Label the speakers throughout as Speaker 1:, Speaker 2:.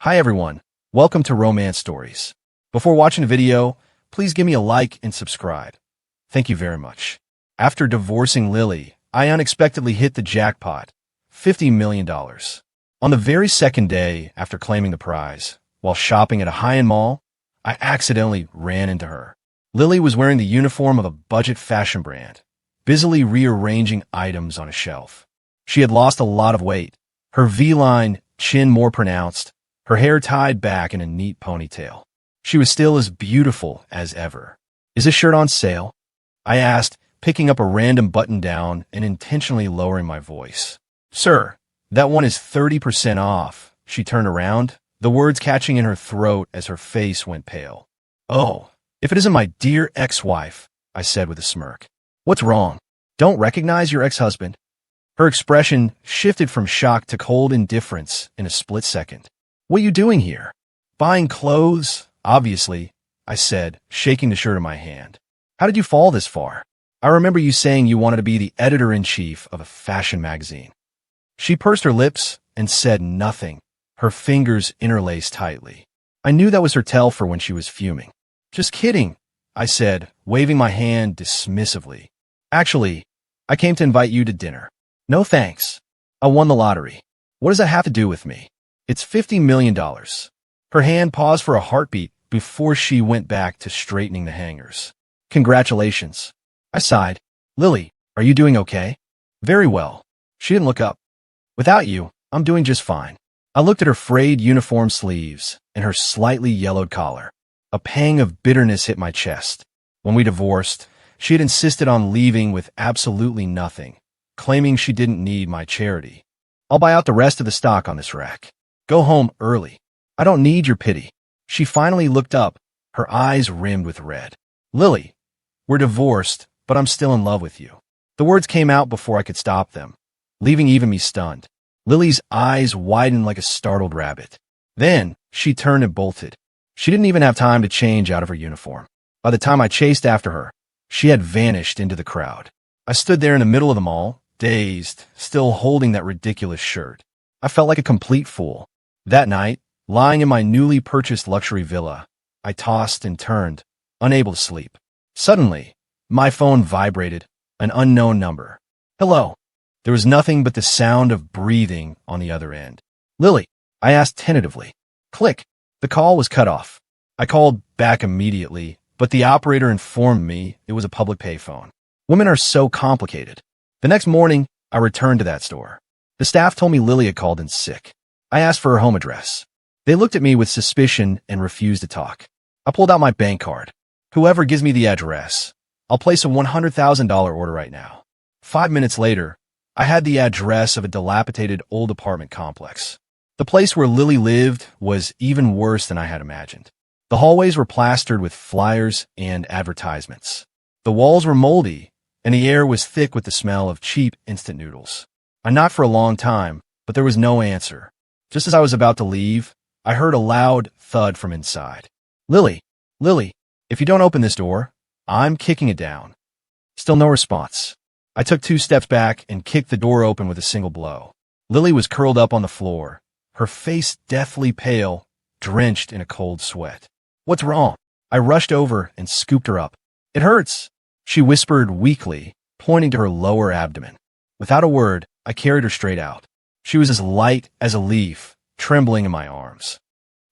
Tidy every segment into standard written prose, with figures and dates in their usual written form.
Speaker 1: Hi everyone, welcome to Romance Stories. Before watching the video, please give me a like and subscribe. Thank you very much. After divorcing Lily, I unexpectedly hit the jackpot, $50 million. On the very second day after claiming the prize, while shopping at a high-end mall, I accidentally ran into her. Lily was wearing the uniform of a budget fashion brand, busily rearranging items on a shelf. She had lost a lot of weight, her V-line chin more pronounced, her hair tied back in a neat ponytail. She was still as beautiful as ever. "Is this shirt on sale?" I asked, picking up a random button-down and intentionally lowering my voice. "Sir, that one is 30% off." She turned around, the words catching in her throat as her face went pale. "Oh, if it isn't my dear ex-wife," I said with a smirk. "What's wrong? Don't recognize your ex-husband?" Her expression shifted from shock to cold indifference in a split second. "What are you doing here?" "Buying clothes, obviously," I said, shaking the shirt in my hand. "How did you fall this far? I remember you saying you wanted to be the editor-in-chief of a fashion magazine." She pursed her lips and said nothing, her fingers interlaced tightly. I knew that was her tell for when she was fuming. "Just kidding," I said, waving my hand dismissively. "Actually, I came to invite you to dinner." "No thanks. I won the lottery." "What does that have to do with me?" "It's $50 million. Her hand paused for a heartbeat before she went back to straightening the hangers. "Congratulations." I sighed. "Lily, are you doing okay?" "Very well." She didn't look up. "Without you, I'm doing just fine." I looked at her frayed uniform sleeves and her slightly yellowed collar. A pang of bitterness hit my chest. When we divorced, she had insisted on leaving with absolutely nothing, claiming she didn't need my charity. "I'll buy out the rest of the stock on this rack. Go home early. I don't need your pity." She finally looked up, her eyes rimmed with red. "Lily, we're divorced, but I'm still in love with you." The words came out before I could stop them, leaving even me stunned. Lily's eyes widened like a startled rabbit. Then she turned and bolted. She didn't even have time to change out of her uniform. By the time I chased after her, she had vanished into the crowd. I stood there in the middle of the mall, dazed, still holding that ridiculous shirt. I felt like a complete fool. That night, lying in my newly purchased luxury villa, I tossed and turned, unable to sleep. Suddenly, my phone vibrated, an unknown number. "Hello." There was nothing but the sound of breathing on the other end. "Lily," I asked tentatively. Click. The call was cut off. I called back immediately, but the operator informed me it was a public payphone. Women are so complicated. The next morning, I returned to that store. The staff told me Lily had called in sick. I asked for her home address. They looked at me with suspicion and refused to talk. I pulled out my bank card. "Whoever gives me the address, I'll place a $100,000 order right now." 5 minutes later, I had the address of a dilapidated old apartment complex. The place where Lily lived was even worse than I had imagined. The hallways were plastered with flyers and advertisements. The walls were moldy, and the air was thick with the smell of cheap instant noodles. I knocked for a long time, but there was no answer. Just as I was about to leave, I heard a loud thud from inside. Lily, if you don't open this door, I'm kicking it down." Still no response. I took 2 steps back and kicked the door open with a single blow. Lily was curled up on the floor, her face deathly pale, drenched in a cold sweat. "What's wrong?" I rushed over and scooped her up. "It hurts," she whispered weakly, pointing to her lower abdomen. Without a word, I carried her straight out. She was as light as a leaf, trembling in my arms.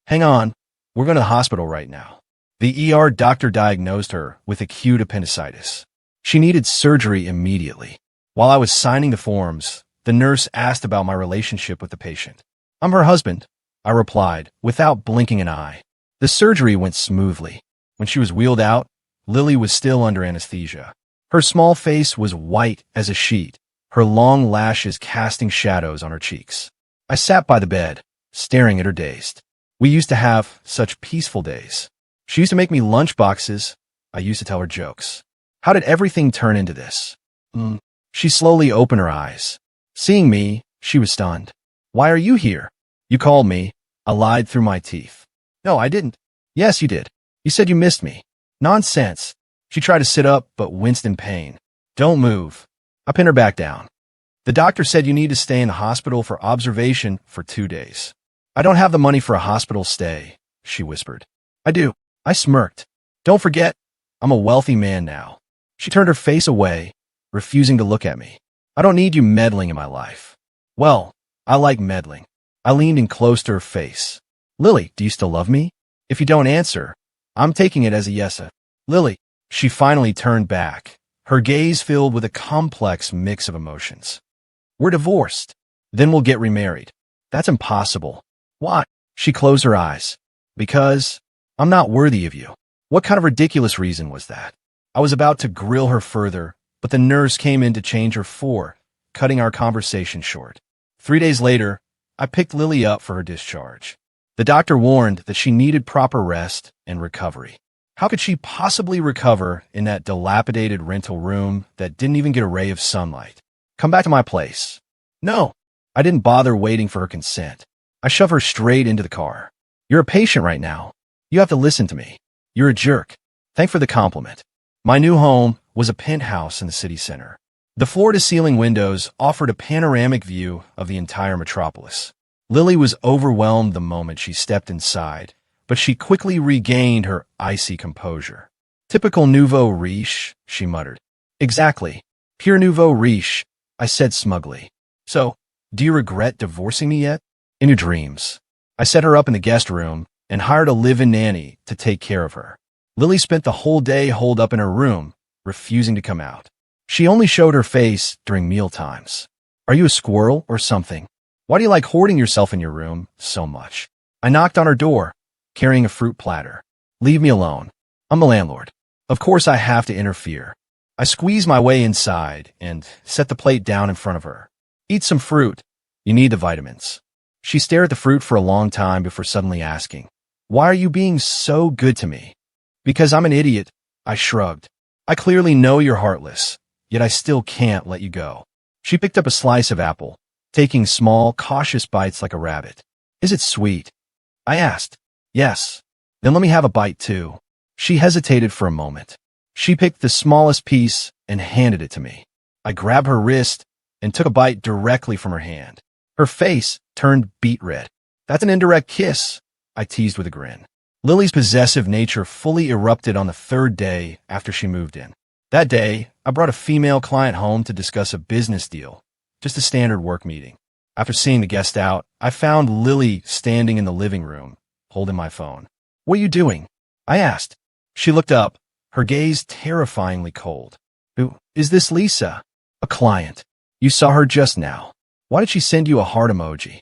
Speaker 1: "Hang on, we're going to the hospital right now." The ER doctor diagnosed her with acute appendicitis. She needed surgery immediately. While I was signing the forms, the nurse asked about my relationship with the patient. "I'm her husband," I replied, without blinking an eye. The surgery went smoothly. When she was wheeled out, Lily was still under anesthesia. Her small face was white as a sheet, her long lashes casting shadows on her cheeks. I sat by the bed, staring at her dazed. We used to have such peaceful days. She used to make me lunch boxes. I used to tell her jokes. How did everything turn into this? She slowly opened her eyes. Seeing me, she was stunned. "Why are you here?" "You called me." I lied through my teeth. "No, I didn't." "Yes, you did. You said you missed me." "Nonsense." She tried to sit up, but winced in pain. "Don't move." I pinned her back down. "The doctor said you need to stay in the hospital for observation for 2 days." I don't have the money for a hospital stay, she whispered. I do. I smirked. Don't forget, I'm a wealthy man now. She turned her face away, refusing to look at me. I don't need you meddling in my life. Well, I like meddling. I leaned in close to her face. Lily, do you still love me? If you don't answer, I'm taking it as a yes. Lily, she finally turned back, her gaze filled with a complex mix of emotions. We're divorced. Then we'll get remarried. That's impossible. Why? She closed her eyes. Because I'm not worthy of you. What kind of ridiculous reason was that? I was about to grill her further, but the nurse came in to change her for, cutting our conversation short. 3 days later, I picked Lily up for her discharge. The doctor warned that she needed proper rest and recovery. How could she possibly recover in that dilapidated rental room that didn't even get a ray of sunlight? Come back to my place. No, I didn't bother waiting for her consent. I shoved her straight into the car. You're a patient right now. You have to listen to me. You're a jerk. Thanks for the compliment. My new home was a penthouse in the city center. The floor-to-ceiling windows offered a panoramic view of the entire metropolis. Lily was overwhelmed the moment she stepped inside, but she quickly regained her icy composure. Typical nouveau riche, she muttered. Exactly. Pure nouveau riche, I said smugly. So, do you regret divorcing me yet? In your dreams. I set her up in the guest room and hired a live-in nanny to take care of her. Lily spent the whole day holed up in her room, refusing to come out. She only showed her face during meal times. Are you a squirrel or something? Why do you like hoarding yourself in your room so much? I knocked on her door, carrying a fruit platter. Leave me alone. I'm the landlord. Of course I have to interfere. I squeezed my way inside and set the plate down in front of her. Eat some fruit. You need the vitamins. She stared at the fruit for a long time before suddenly asking, Why are you being so good to me? Because I'm an idiot, I shrugged. I clearly know you're heartless, yet I still can't let you go. She picked up a slice of apple, taking small, cautious bites like a rabbit. Is it sweet? I asked. Yes. Then let me have a bite too. She hesitated for a moment. She picked the smallest piece and handed it to me. I grabbed her wrist and took a bite directly from her hand. Her face turned beet red. That's an indirect kiss, I teased with a grin. Lily's possessive nature fully erupted on the third day after she moved in. That day, I brought a female client home to discuss a business deal, just a standard work meeting. After seeing the guest out, I found Lily standing in the living room, holding my phone. What are you doing? I asked. She looked up, her gaze terrifyingly cold. Who is this Lisa? A client. You saw her just now. Why did she send you a heart emoji?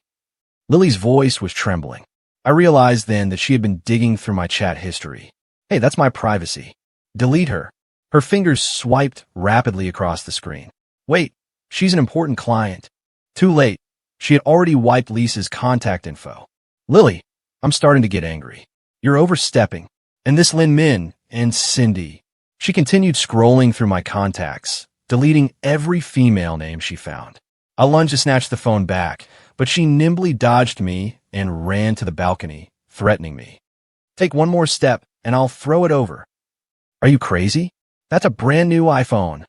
Speaker 1: Lily's voice was trembling. I realized then that she had been digging through my chat history. Hey, that's my privacy. Delete her. Her fingers swiped rapidly across the screen. Wait, she's an important client. Too late. She had already wiped Lisa's contact info. Lily, I'm starting to get angry. You're overstepping. And this Lin Min and Cindy. She continued scrolling through my contacts, deleting every female name she found. I lunged to snatch the phone back, but she nimbly dodged me and ran to the balcony, threatening me. Take one more step, and I'll throw it over. Are you crazy? That's a brand new iPhone.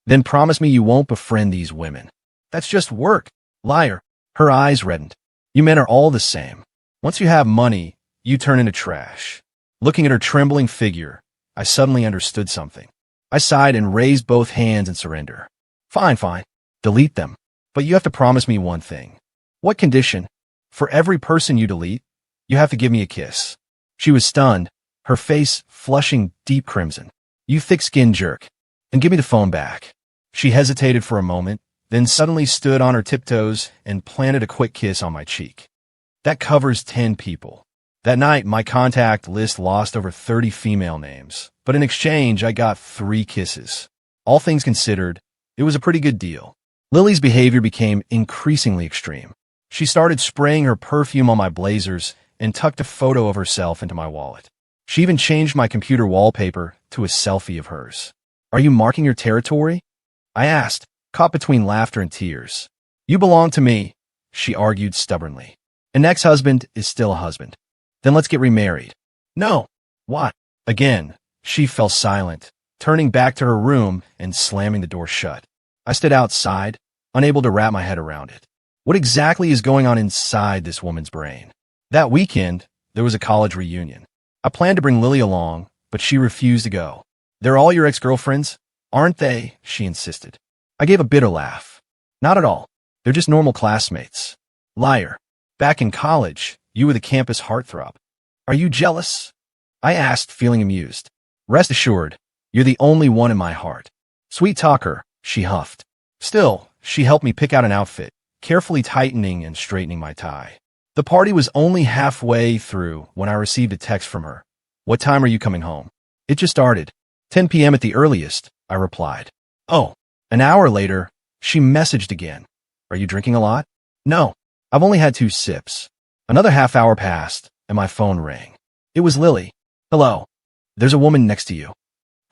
Speaker 1: Then promise me you won't befriend these women. That's just work. Liar. Her eyes reddened. You men are all the same. Once you have money, you turn into trash. Looking at her trembling figure, I suddenly understood something. I sighed and raised both hands in surrender. Fine. Delete them. But you have to promise me one thing. What condition? For every person you delete, you have to give me a kiss. She was stunned, her face flushing deep crimson. You thick-skinned jerk. And give me the phone back. She hesitated for a moment, then suddenly stood on her tiptoes and planted a quick kiss on my cheek. That covers 10 people. That night, my contact list lost over 30 female names, but in exchange, I got 3 kisses. All things considered, it was a pretty good deal. Lily's behavior became increasingly extreme. She started spraying her perfume on my blazers and tucked a photo of herself into my wallet. She even changed my computer wallpaper to a selfie of hers. Are you marking your territory? I asked, caught between laughter and tears. You belong to me, she argued stubbornly. An ex-husband is still a husband. Then let's get remarried. No. What? Again, she fell silent, turning back to her room and slamming the door shut. I stood outside, unable to wrap my head around it. What exactly is going on inside this woman's brain? That weekend, there was a college reunion. I planned to bring Lily along, but she refused to go. "They're all your ex-girlfriends, aren't they?" she insisted. I gave a bitter laugh. "Not at all. They're just normal classmates." "Liar. Back in college, you were the campus heartthrob. Are you jealous?" I asked, feeling amused. "Rest assured, you're the only one in my heart." "Sweet talker," she huffed. Still, she helped me pick out an outfit, carefully tightening and straightening my tie. The party was only halfway through when I received a text from her. "What time are you coming home?" "It just started. 10 p.m. at the earliest," I replied. "Oh." An hour later, she messaged again. "Are you drinking a lot?" "No, I've only had 2 sips." Another half hour passed, and my phone rang. It was Lily. "Hello. There's a woman next to you."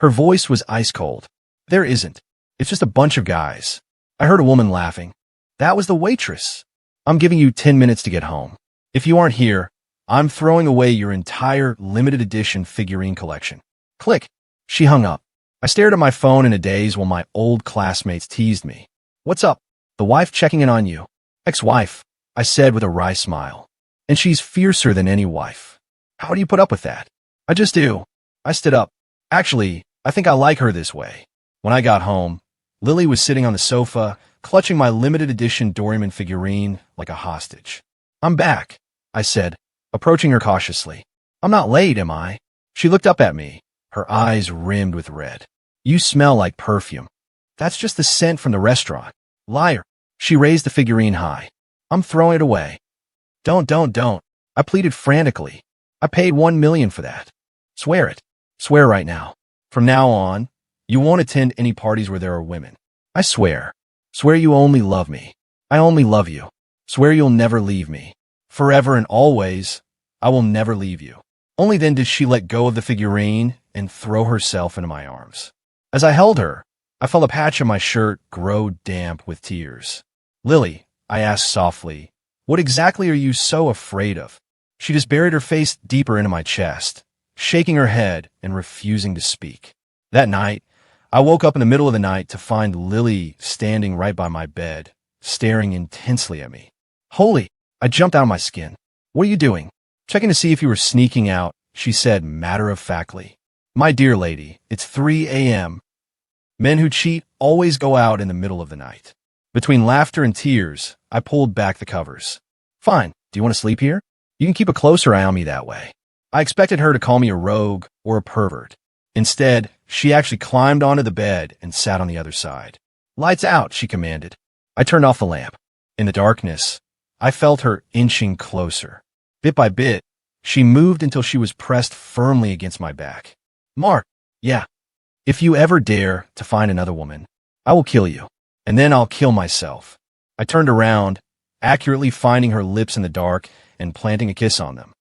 Speaker 1: Her voice was ice cold. "There isn't. It's just a bunch of guys." I heard a woman laughing. "That was the waitress." "I'm giving you 10 minutes to get home. If you aren't here, I'm throwing away your entire limited edition figurine collection." Click. She hung up. I stared at my phone in a daze while my old classmates teased me. "What's up? The wife checking in on you?" "Ex-wife," I said with a wry smile. "And she's fiercer than any wife. How do you put up with that?" "I just do." I stood up. "Actually, I think I like her this way." When I got home, Lily was sitting on the sofa, clutching my limited edition Doraemon figurine like a hostage. "I'm back," I said, approaching her cautiously. "I'm not late, am I?" She looked up at me, her eyes rimmed with red. "You smell like perfume." "That's just the scent from the restaurant." "Liar." She raised the figurine high. "I'm throwing it away." Don't. I pleaded frantically. "I paid $1 million for that." "Swear it." "Swear right now. From now on, you won't attend any parties where there are women." "I swear." "Swear you only love me." "I only love you." "Swear you'll never leave me." "Forever and always, I will never leave you." Only then did she let go of the figurine and throw herself into my arms. As I held her, I felt a patch of my shirt grow damp with tears. "Lily," I asked softly, "what exactly are you so afraid of?" She just buried her face deeper into my chest, shaking her head and refusing to speak. That night, I woke up in the middle of the night to find Lily standing right by my bed, staring intensely at me. "Holy!" I jumped out of my skin. "What are you doing?" "Checking to see if you were sneaking out," she said matter-of-factly. "My dear lady, it's 3 a.m. Men who cheat always go out in the middle of the night." Between laughter and tears, I pulled back the covers. "Fine. Do you want to sleep here? You can keep a closer eye on me that way." I expected her to call me a rogue or a pervert. Instead, she actually climbed onto the bed and sat on the other side. "Lights out," she commanded. I turned off the lamp. In the darkness, I felt her inching closer. Bit by bit, she moved until she was pressed firmly against my back. "Mark." "Yeah." "If you ever dare to find another woman, I will kill you, and then I'll kill myself." I turned around, accurately finding her lips in the dark and planting a kiss on them.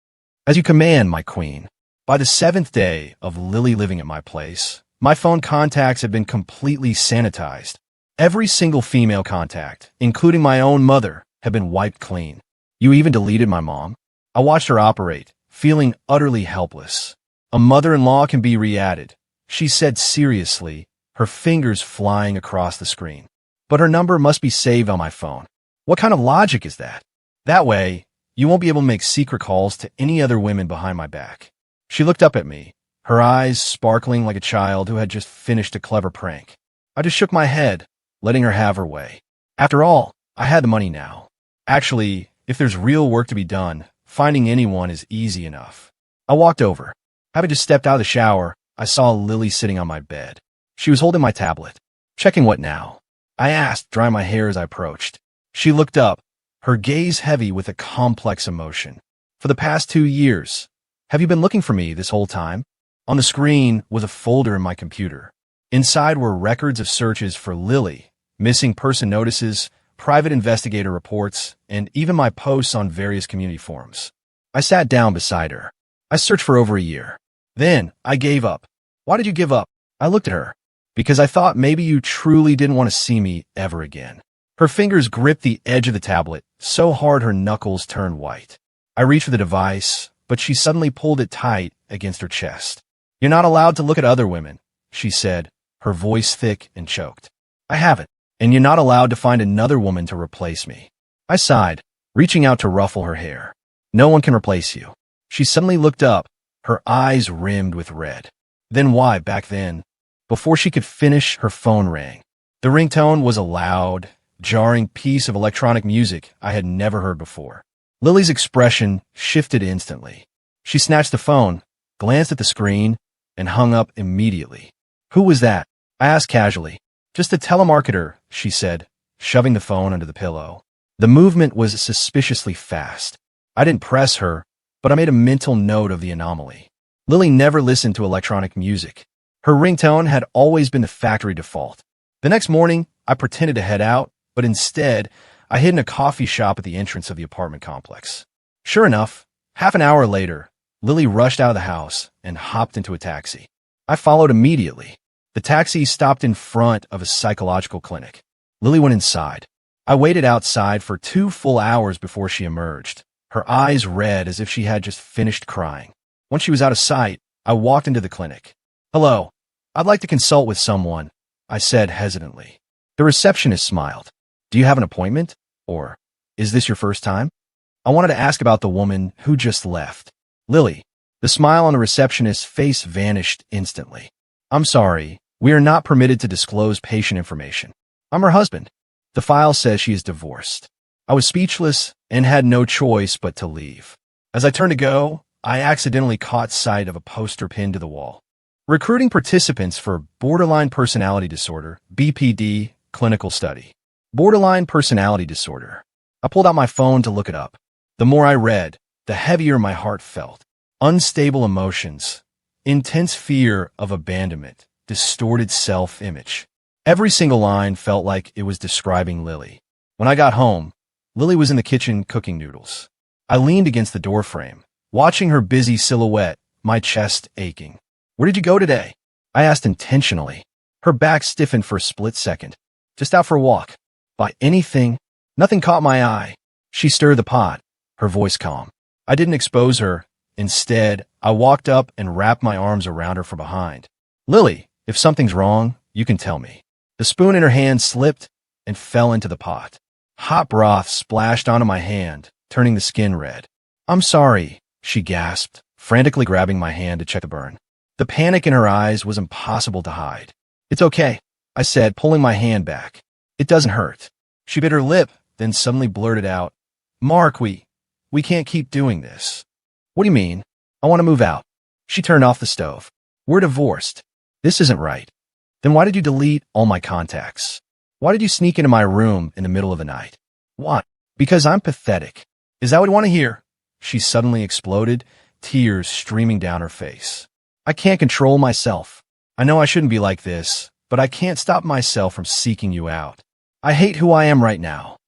Speaker 1: "As you command, my queen." By the 7th day of Lily living at my place, my phone contacts had been completely sanitized. Every single female contact, including my own mother, had been wiped clean. "You even deleted my mom?" I watched her operate, feeling utterly helpless. "A mother-in-law can be re-added," she said seriously, her fingers flying across the screen. "But her number must be saved on my phone." "What kind of logic is that?" "That way, you won't be able to make secret calls to any other women behind my back." She looked up at me, her eyes sparkling like a child who had just finished a clever prank. I just shook my head, letting her have her way. After all, I had the money now. Actually, if there's real work to be done, finding anyone is easy enough. I walked over. Having just stepped out of the shower, I saw Lily sitting on my bed. She was holding my tablet. "Checking what now?" I asked, drying my hair as I approached. She looked up, her gaze heavy with a complex emotion. "For the past 2 years. Have you been looking for me this whole time?" On the screen was a folder in my computer. Inside were records of searches for Lily, missing person notices, private investigator reports, and even my posts on various community forums. I sat down beside her. "I searched for over a year. Then I gave up." "Why did you give up?" I looked at her. "Because I thought maybe you truly didn't want to see me ever again." Her fingers gripped the edge of the tablet so hard her knuckles turned white. I reached for the device, but she suddenly pulled it tight against her chest. "You're not allowed to look at other women," she said, her voice thick and choked. "I haven't, and you're not allowed to find another woman to replace me." I sighed, reaching out to ruffle her hair. No one can replace you. She suddenly looked up, her eyes rimmed with red. Then why, back then? Before she could finish, her phone rang. The ringtone was a loud, jarring piece of electronic music I had never heard before. Lily's expression shifted instantly. She snatched the phone, glanced at the screen, and hung up immediately. Who was that? I asked casually. Just a telemarketer, she said, shoving the phone under the pillow. The movement was suspiciously fast. I didn't press her, but I made a mental note of the anomaly. Lily never listened to electronic music. Her ringtone had always been the factory default. The next morning, I pretended to head out, but instead, I hid in a coffee shop at the entrance of the apartment complex. Sure enough, half an hour later, Lily rushed out of the house and hopped into a taxi. I followed immediately. The taxi stopped in front of a psychological clinic. Lily went inside. I waited outside for 2 full hours before she emerged, her eyes red as if she had just finished crying. Once she was out of sight, I walked into the clinic. "Hello, I'd like to consult with someone," I said hesitantly. The receptionist smiled. "Do you have an appointment? Or is this your first time?" I wanted to ask about the woman who just left. Lily. The smile on the receptionist's face vanished instantly. "I'm sorry, we are not permitted to disclose patient information. I'm her husband. The file says she is divorced." I was speechless and had no choice but to leave. As I turned to go, I accidentally caught sight of a poster pinned to the wall. Recruiting participants for borderline personality disorder, BPD, clinical study. Borderline personality disorder. I pulled out my phone to look it up. The more I read, the heavier my heart felt. Unstable emotions, intense fear of abandonment, distorted self-image. Every single line felt like it was describing Lily. When I got home, Lily was in the kitchen cooking noodles. I leaned against the doorframe, watching her busy silhouette, my chest aching. "Where did you go today?" I asked intentionally. Her back stiffened for a split second. "Just out for a walk." "By anything?" "Nothing caught my eye." She stirred the pot, her voice calm. I didn't expose her. Instead, I walked up and wrapped my arms around her from behind. "Lily, if something's wrong, you can tell me." The spoon in her hand slipped and fell into the pot. Hot broth splashed onto my hand, turning the skin red. "I'm sorry," she gasped, frantically grabbing my hand to check the burn. The panic in her eyes was impossible to hide. "It's okay," I said, pulling my hand back. "It doesn't hurt." She bit her lip, then suddenly blurted out, "Mark, we can't keep doing this." "What do you mean?" "I want to move out." She turned off the stove. "We're divorced. This isn't right." "Then why did you delete all my contacts? Why did you sneak into my room in the middle of the night?" "Why?" "Because I'm pathetic." "Is that what you want to hear?" She suddenly exploded, tears streaming down her face. "I can't control myself. I know I shouldn't be like this, but I can't stop myself from seeking you out. I hate who I am right now."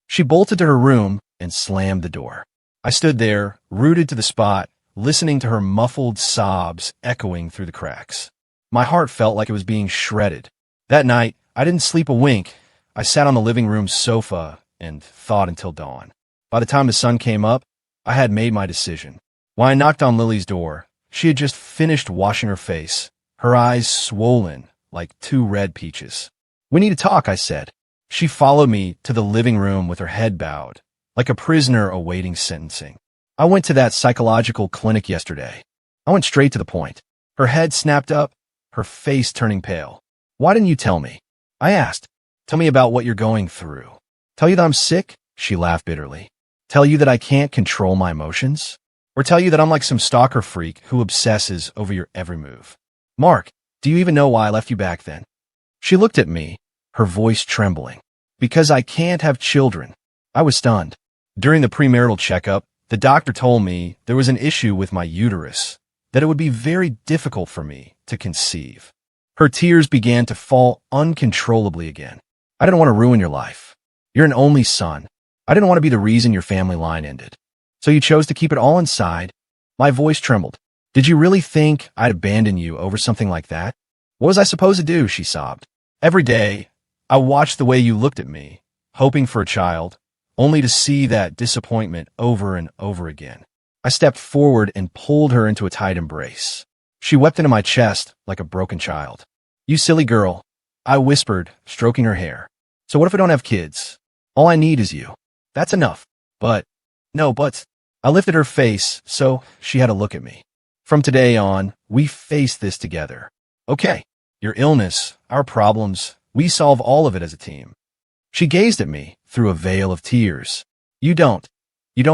Speaker 1: She bolted to her room and slammed the door. I stood there, rooted to the spot, listening to her muffled sobs echoing through the cracks. My heart felt like it was being shredded. That night, I didn't sleep a wink. I sat on the living room sofa and thought until dawn. By the time the sun came up, I had made my decision. When I knocked on Lily's door, she had just finished washing her face, her eyes swollen like 2 red peaches. "We need to talk," I said. She followed me to the living room with her head bowed, like a prisoner awaiting sentencing. "I went to that psychological clinic yesterday." I went straight to the point. Her head snapped up, her face turning pale. "Why didn't you tell me?" I asked. "Tell me about what you're going through." "Tell you that I'm sick?" She laughed bitterly. "Tell you that I can't control my emotions? Or tell you that I'm like some stalker freak who obsesses over your every move? Mark, do you even know why I left you back then?" She looked at me, her voice trembling. "Because I can't have children." I was stunned. During the premarital checkup, the doctor told me there was an issue with my uterus, that it would be very difficult for me to conceive. Her tears began to fall uncontrollably again. "I didn't want to ruin your life. You're an only son. I didn't want to be the reason your family line ended. So you chose to keep it all inside." My voice trembled. "Did you really think I'd abandon you over something like that?" "What was I supposed to do?" she sobbed. "Every day, I watched the way you looked at me, hoping for a child, only to see that disappointment over and over again." I stepped forward and pulled her into a tight embrace. She wept into my chest like a broken child. "You silly girl," I whispered, stroking her hair. "So what if I don't have kids? All I need is you. That's enough." "But, no buts." I lifted her face so she had a look at me. From today on, we face this together. Okay, your illness, our problems, we solve all of it as a team. She gazed at me through a veil of tears. You don't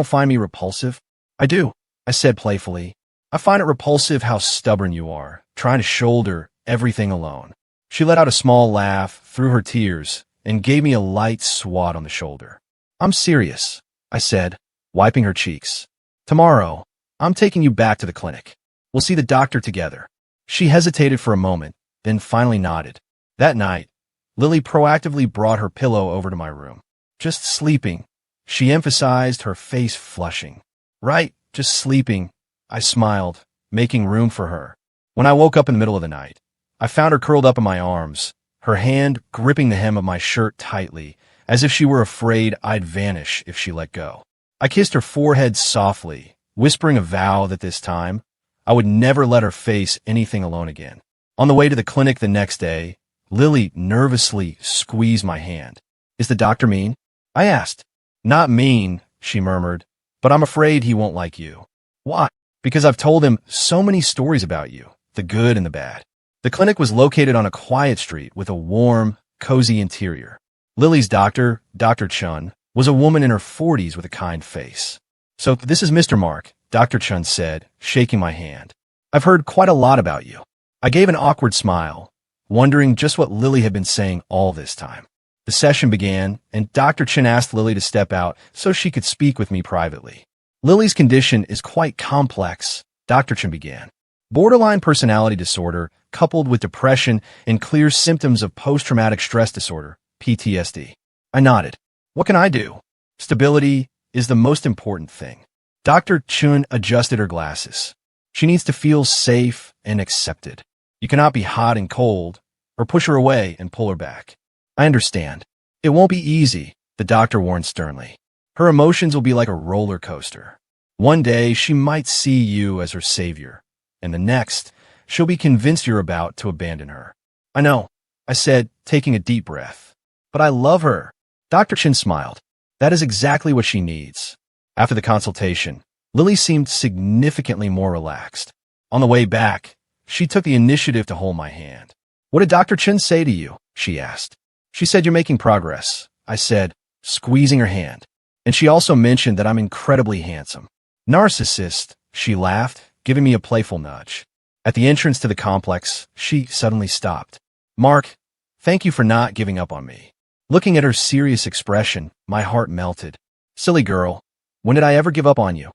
Speaker 1: find me repulsive? I do, I said playfully. I find it repulsive how stubborn you are, trying to shoulder everything alone. She let out a small laugh through her tears and gave me a light swat on the shoulder. I'm serious, I said, wiping her cheeks. Tomorrow, I'm taking you back to the clinic. We'll see the doctor together. She hesitated for a moment, then finally nodded. That night, Lily proactively brought her pillow over to my room. Just sleeping, she emphasized, her face flushing. Right, just sleeping, I smiled, making room for her. When I woke up in the middle of the night, I found her curled up in my arms, her hand gripping the hem of my shirt tightly, as if she were afraid I'd vanish if she let go. I kissed her forehead softly, whispering a vow that this time, I would never let her face anything alone again. On the way to the clinic the next day, Lily nervously squeezed my hand. Is the doctor mean? I asked. Not mean, she murmured, but I'm afraid he won't like you. Why? Because I've told him so many stories about you, the good and the bad. The clinic was located on a quiet street with a warm, cozy interior. Lily's doctor, Dr. Chun, was a woman in her 40s with a kind face. So this is Mr. Mark, Dr. Chun said, shaking my hand. I've heard quite a lot about you. I gave an awkward smile, wondering just what Lily had been saying all this time. The session began, and Dr. Chun asked Lily to step out so she could speak with me privately. Lily's condition is quite complex, Dr. Chun began. Borderline personality disorder, coupled with depression and clear symptoms of post-traumatic stress disorder, PTSD. I nodded. What can I do? Stability is the most important thing. Dr. Chun adjusted her glasses. She needs to feel safe and accepted. You cannot be hot and cold, or push her away and pull her back. I understand. It won't be easy, the doctor warned sternly. Her emotions will be like a roller coaster. One day, she might see you as her savior, and the next, she'll be convinced you're about to abandon her. I know, I said, taking a deep breath. But I love her. Dr. Chin smiled. That is exactly what she needs. After the consultation, Lily seemed significantly more relaxed. On the way back, she took the initiative to hold my hand. What did Dr. Chin say to you? She asked. She said you're making progress, I said, squeezing her hand. And she also mentioned that I'm incredibly handsome. Narcissist, she laughed, giving me a playful nudge. At the entrance to the complex, she suddenly stopped. Mark, thank you for not giving up on me. Looking at her serious expression, my heart melted. Silly girl, when did I ever give up on you?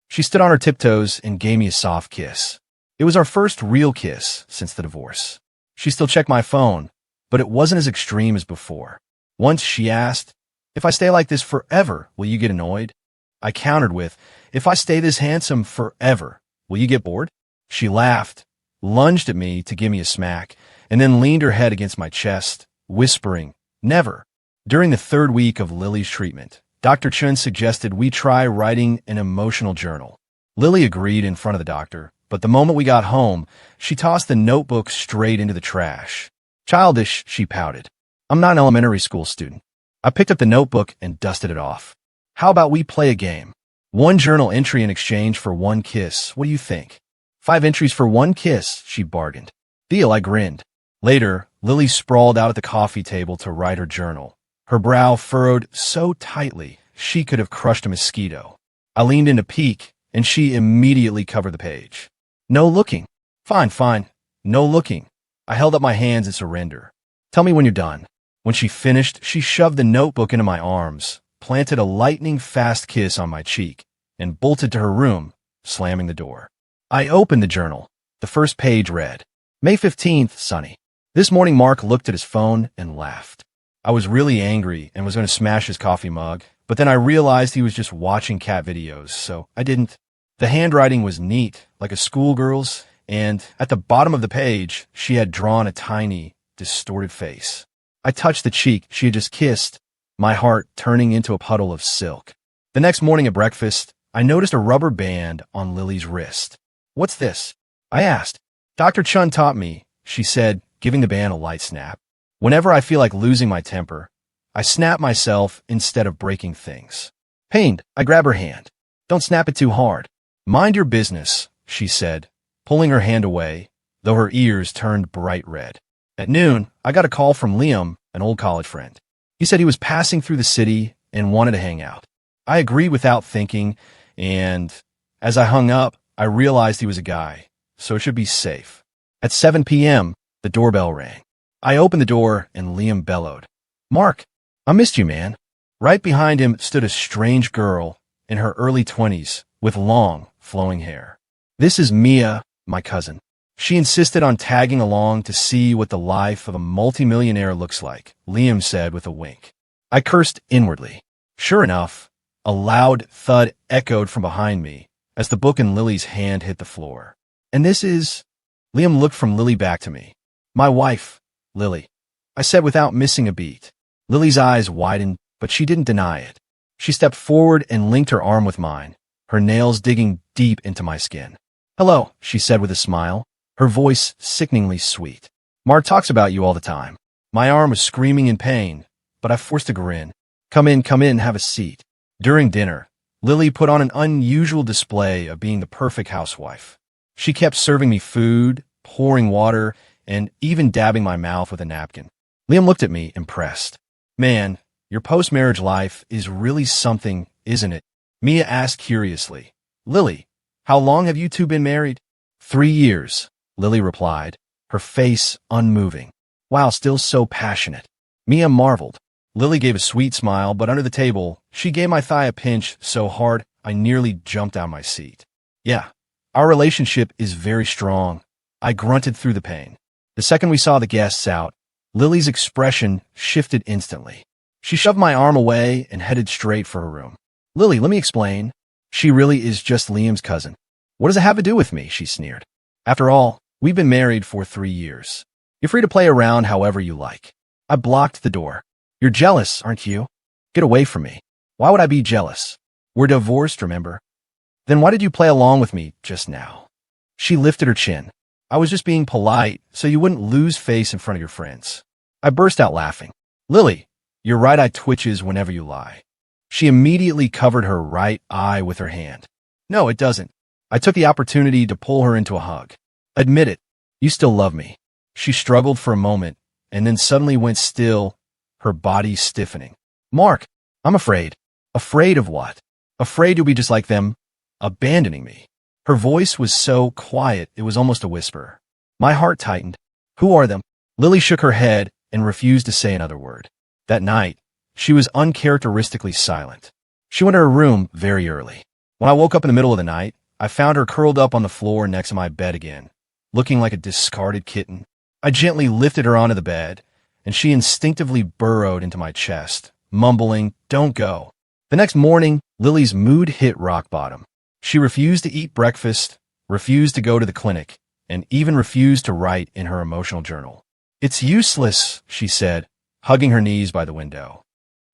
Speaker 1: She stood on her tiptoes and gave me a soft kiss. It was our first real kiss since the divorce. She still checked my phone, but it wasn't as extreme as before. Once she asked, if I stay like this forever, will you get annoyed? I countered with, if I stay this handsome forever, will you get bored? She laughed, lunged at me to give me a smack, and then leaned her head against my chest, whispering, never. During the third week of Lily's treatment, Dr. Chun suggested we try writing an emotional journal. Lily agreed in front of the doctor, but the moment we got home, she tossed the notebook straight into the trash. Childish, she pouted. I'm not an elementary school student. I picked up the notebook and dusted it off. How about we play a game? 1 journal entry in exchange for 1 kiss. What do you think? 5 entries for 1 kiss, she bargained. Deal, I grinned. Later, Lily sprawled out at the coffee table to write her journal. Her brow furrowed so tightly she could have crushed a mosquito. I leaned in to peek, and she immediately covered the page. No looking. Fine. No looking. I held up my hands in surrender. Tell me when you're done. When she finished, she shoved the notebook into my arms, planted a lightning-fast kiss on my cheek, and bolted to her room, slamming the door. I opened the journal. The first page read, May 15th, Sunny. This morning Mark looked at his phone and laughed. I was really angry and was going to smash his coffee mug, but then I realized he was just watching cat videos, so I didn't. The handwriting was neat, like a schoolgirl's, and at the bottom of the page, she had drawn a tiny, distorted face. I touched the cheek she had just kissed, my heart turning into a puddle of silk. The next morning at breakfast, I noticed a rubber band on Lily's wrist. What's this? I asked. Dr. Chun taught me, she said, giving the band a light snap. Whenever I feel like losing my temper, I snap myself instead of breaking things. Pained, I grab her hand. Don't snap it too hard. Mind your business, she said, pulling her hand away, though her ears turned bright red. At noon, I got a call from Liam, an old college friend. He said he was passing through the city and wanted to hang out. I agreed without thinking, and as I hung up, I realized he was a guy, so it should be safe. At 7 p.m., the doorbell rang. I opened the door, and Liam bellowed, "Mark, I missed you, man." Right behind him stood a strange girl in her early 20s with long, flowing hair. "This is Mia, my cousin." She insisted on tagging along to see what the life of a multimillionaire looks like, Liam said with a wink. I cursed inwardly. Sure enough, a loud thud echoed from behind me as the book in Lily's hand hit the floor. "And this is—" Liam looked from Lily back to me. "My wife, Lily," I said without missing a beat. Lily's eyes widened, but she didn't deny it. She stepped forward and linked her arm with mine, her nails digging deep into my skin. "Hello," she said with a smile, her voice sickeningly sweet. "Mark talks about you all the time." My arm was screaming in pain, but I forced a grin. Come in, have a seat." During dinner, Lily put on an unusual display of being the perfect housewife. She kept serving me food, pouring water, and even dabbing my mouth with a napkin. Liam looked at me, impressed. "Man, your post-marriage life is really something, isn't it?" Mia asked curiously. "Lily, how long have you two been married?" 3 years, Lily replied, her face unmoving. "Wow, still so passionate." Mia marveled. Lily gave a sweet smile, but under the table, she gave my thigh a pinch so hard I nearly jumped out of my seat. "Yeah, our relationship is very strong," I grunted through the pain. The second we saw the guests out, Lily's expression shifted instantly. She shoved my arm away and headed straight for her room. "Lily, let me explain. She really is just Liam's cousin." "What does it have to do with me?" she sneered. "After all, we've been married for 3 years. You're free to play around however you like." I blocked the door. "You're jealous, aren't you? Get away from me." "Why would I be jealous? We're divorced, remember?" "Then why did you play along with me just now?" She lifted her chin. "I was just being polite so you wouldn't lose face in front of your friends." I burst out laughing. "Lily, your right eye twitches whenever you lie." She immediately covered her right eye with her hand. "No, it doesn't." I took the opportunity to pull her into a hug. "Admit it. You still love me." She struggled for a moment and then suddenly went still, her body stiffening. "Mark, I'm afraid." "Afraid of what?" "Afraid you'll be just like them, abandoning me." Her voice was so quiet it was almost a whisper. My heart tightened. "Who are them?" Lily shook her head and refused to say another word. That night, she was uncharacteristically silent. She went to her room very early. When I woke up in the middle of the night, I found her curled up on the floor next to my bed again, looking like a discarded kitten. I gently lifted her onto the bed, and she instinctively burrowed into my chest, mumbling, "Don't go." The next morning, Lily's mood hit rock bottom. She refused to eat breakfast, refused to go to the clinic, and even refused to write in her emotional journal. "It's useless," she said, hugging her knees by the window.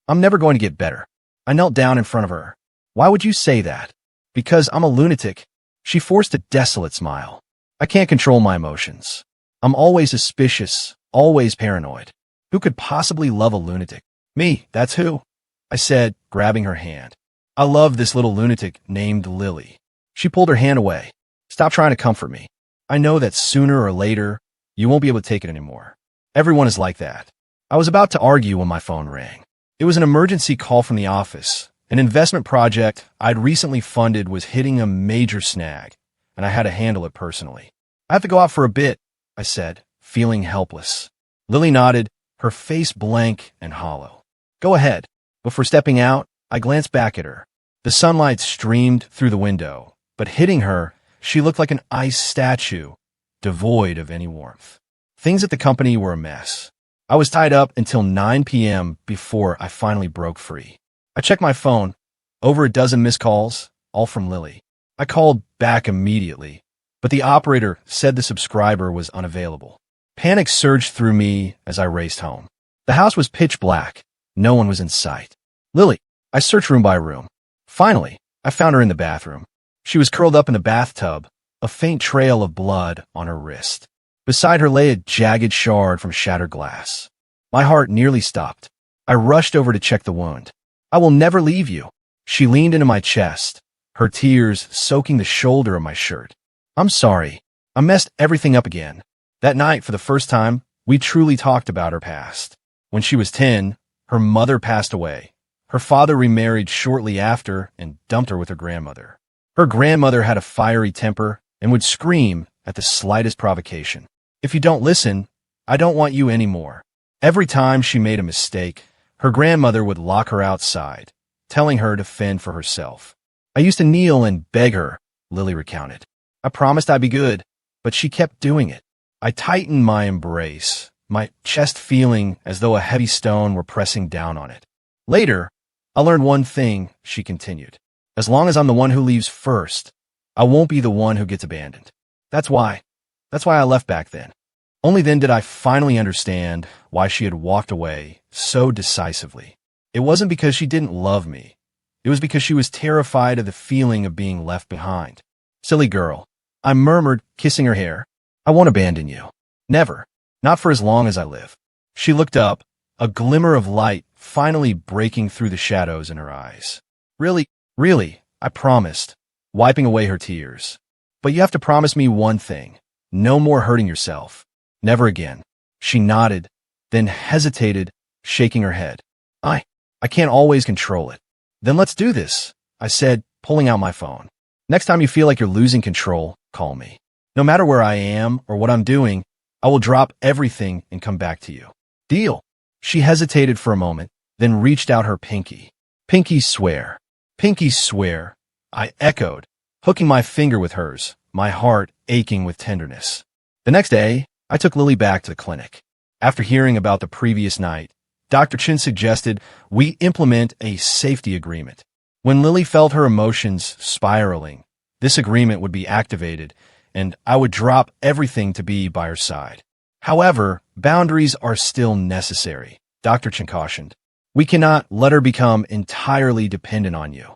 Speaker 1: "I'm never going to get better." I knelt down in front of her. "Why would you say that?" "Because I'm a lunatic." She forced a desolate smile. "I can't control my emotions. I'm always suspicious, always paranoid. Who could possibly love a lunatic?" "Me, that's who," I said, grabbing her hand. "I love this little lunatic named Lily." She pulled her hand away. "Stop trying to comfort me. I know that sooner or later, you won't be able to take it anymore. Everyone is like that." I was about to argue when my phone rang. It was an emergency call from the office. An investment project I'd recently funded was hitting a major snag, and I had to handle it personally. "I have to go out for a bit," I said, feeling helpless. Lily nodded, her face blank and hollow. "Go ahead." Before stepping out, I glanced back at her. The sunlight streamed through the window, but hitting her, she looked like an ice statue, devoid of any warmth. Things at the company were a mess. I was tied up until 9 p.m. before I finally broke free. I checked my phone. Over a dozen missed calls, all from Lily. I called back immediately, but the operator said the subscriber was unavailable. Panic surged through me as I raced home. The house was pitch black. No one was in sight. "Lily." I searched room by room. Finally, I found her in the bathroom. She was curled up in the bathtub, a faint trail of blood on her wrist. Beside her lay a jagged shard from shattered glass. My heart nearly stopped. I rushed over to check the wound. "I will never leave you." She leaned into my chest, her tears soaking the shoulder of my shirt. I'm sorry. I messed everything up again. That night, for the first time, we truly talked about her past. When she was 10, her mother passed away. Her father remarried shortly after and dumped her with her grandmother. Her grandmother had a fiery temper and would scream at the slightest provocation. If you don't listen, I don't want you anymore. Every time she made a mistake, her grandmother would lock her outside, telling her to fend for herself. I used to kneel and beg her, Lily recounted. I promised I'd be good, but she kept doing it. I tightened my embrace, my chest feeling as though a heavy stone were pressing down on it. Later, I learned one thing, she continued. As long as I'm the one who leaves first, I won't be the one who gets abandoned. That's why I left back then. Only then did I finally understand why she had walked away so decisively. It wasn't because she didn't love me. It was because she was terrified of the feeling of being left behind. Silly girl, I murmured, kissing her hair. I won't abandon you. Never. Not for as long as I live. She looked up, a glimmer of light finally breaking through the shadows in her eyes. Really, I promised, wiping away her tears. But you have to promise me one thing. No more hurting yourself. Never again. She nodded, then hesitated, shaking her head. I can't always control it. Then let's do this, I said, pulling out my phone. Next time you feel like you're losing control, call me. No matter where I am or what I'm doing, I will drop everything and come back to you. Deal. She hesitated for a moment, then reached out her pinky. Pinky swear. Pinky swear, I echoed, hooking my finger with hers, my heart aching with tenderness. The next day, I took Lily back to the clinic. After hearing about the previous night, Dr. Chin suggested we implement a safety agreement. When Lily felt her emotions spiraling, this agreement would be activated, and I would drop everything to be by her side. However, boundaries are still necessary, Dr. Chin cautioned. We cannot let her become entirely dependent on you.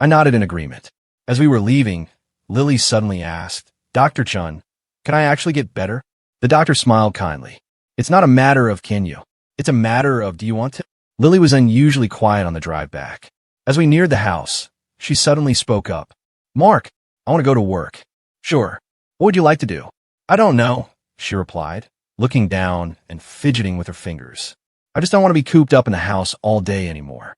Speaker 1: I nodded in agreement. As we were leaving, Lily suddenly asked, Dr. Chun, can I actually get better? The doctor smiled kindly. It's not a matter of can you. It's a matter of do you want to? Lily was unusually quiet on the drive back. As we neared the house, she suddenly spoke up. Mark, I want to go to work. Sure. What would you like to do? I don't know, she replied, looking down and fidgeting with her fingers. I just don't want to be cooped up in the house all day anymore.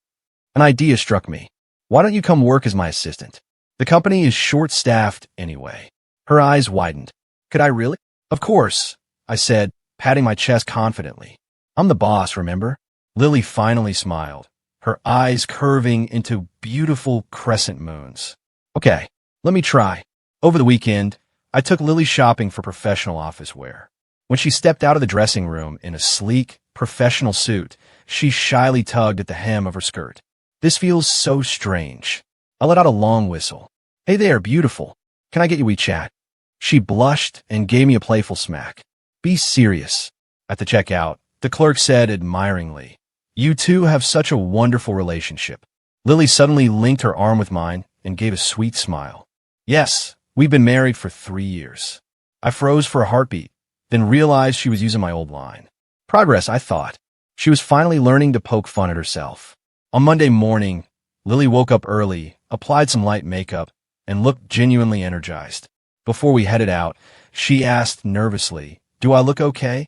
Speaker 1: An idea struck me. Why don't you come work as my assistant? The company is short-staffed anyway. Her eyes widened. Could I really? Of course, I said, patting my chest confidently. I'm the boss, remember? Lily finally smiled, her eyes curving into beautiful crescent moons. Okay, let me try. Over the weekend, I took Lily shopping for professional office wear. When she stepped out of the dressing room in a sleek, professional suit, she shyly tugged at the hem of her skirt. This feels so strange. I let out a long whistle. Hey there, beautiful. Can I get you a chat? She blushed and gave me a playful smack. Be serious. At the checkout, the clerk said admiringly, You two have such a wonderful relationship. Lily suddenly linked her arm with mine and gave a sweet smile. Yes, we've been married for 3 years. I froze for a heartbeat, then realized she was using my old line. Progress, I thought. She was finally learning to poke fun at herself. On Monday morning, Lily woke up early, applied some light makeup, and looked genuinely energized. Before we headed out, she asked nervously, Do I look okay?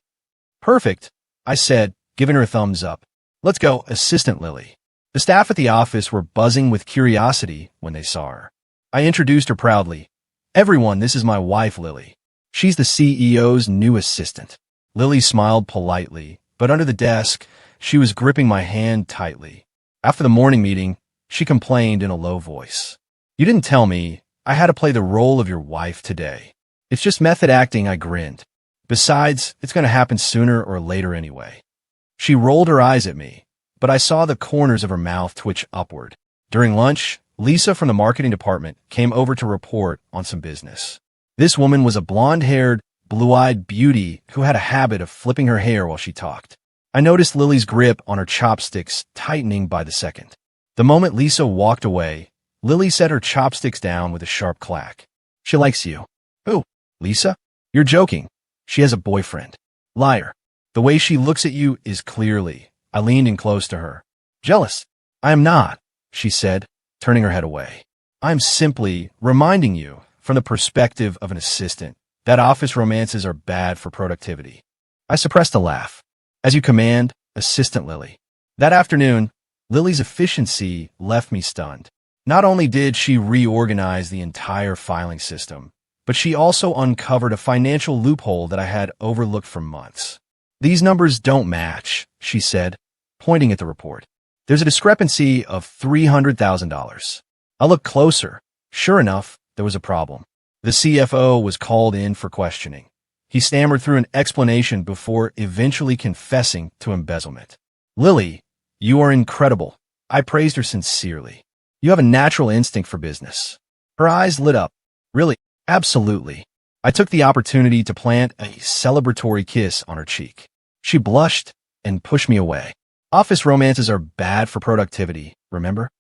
Speaker 1: Perfect, I said, giving her a thumbs up. Let's go, Assistant Lily. The staff at the office were buzzing with curiosity when they saw her. I introduced her proudly. Everyone, this is my wife, Lily. She's the CEO's new assistant. Lily smiled politely, but under the desk, she was gripping my hand tightly. After the morning meeting, she complained in a low voice. You didn't tell me I had to play the role of your wife today. It's just method acting, I grinned. Besides, it's going to happen sooner or later anyway. She rolled her eyes at me, but I saw the corners of her mouth twitch upward. During lunch, Lisa from the marketing department came over to report on some business. This woman was a blonde-haired, blue-eyed beauty who had a habit of flipping her hair while she talked. I noticed Lily's grip on her chopsticks tightening by the second. The moment Lisa walked away, Lily set her chopsticks down with a sharp clack. She likes you. Who? Lisa? You're joking. She has a boyfriend. Liar. The way she looks at you is clearly. I leaned in close to her. Jealous. I am not, she said, turning her head away. I'm simply reminding you, from the perspective of an assistant, that office romances are bad for productivity. I suppressed a laugh. As you command, Assistant Lily. That afternoon, Lily's efficiency left me stunned. Not only did she reorganize the entire filing system, but she also uncovered a financial loophole that I had overlooked for months. These numbers don't match, she said, pointing at the report. There's a discrepancy of $300,000. I looked closer. Sure enough, there was a problem. The CFO was called in for questioning. He stammered through an explanation before eventually confessing to embezzlement. Lily, you are incredible. I praised her sincerely. You have a natural instinct for business. Her eyes lit up. Really? Absolutely. I took the opportunity to plant a celebratory kiss on her cheek. She blushed and pushed me away. Office romances are bad for productivity, remember?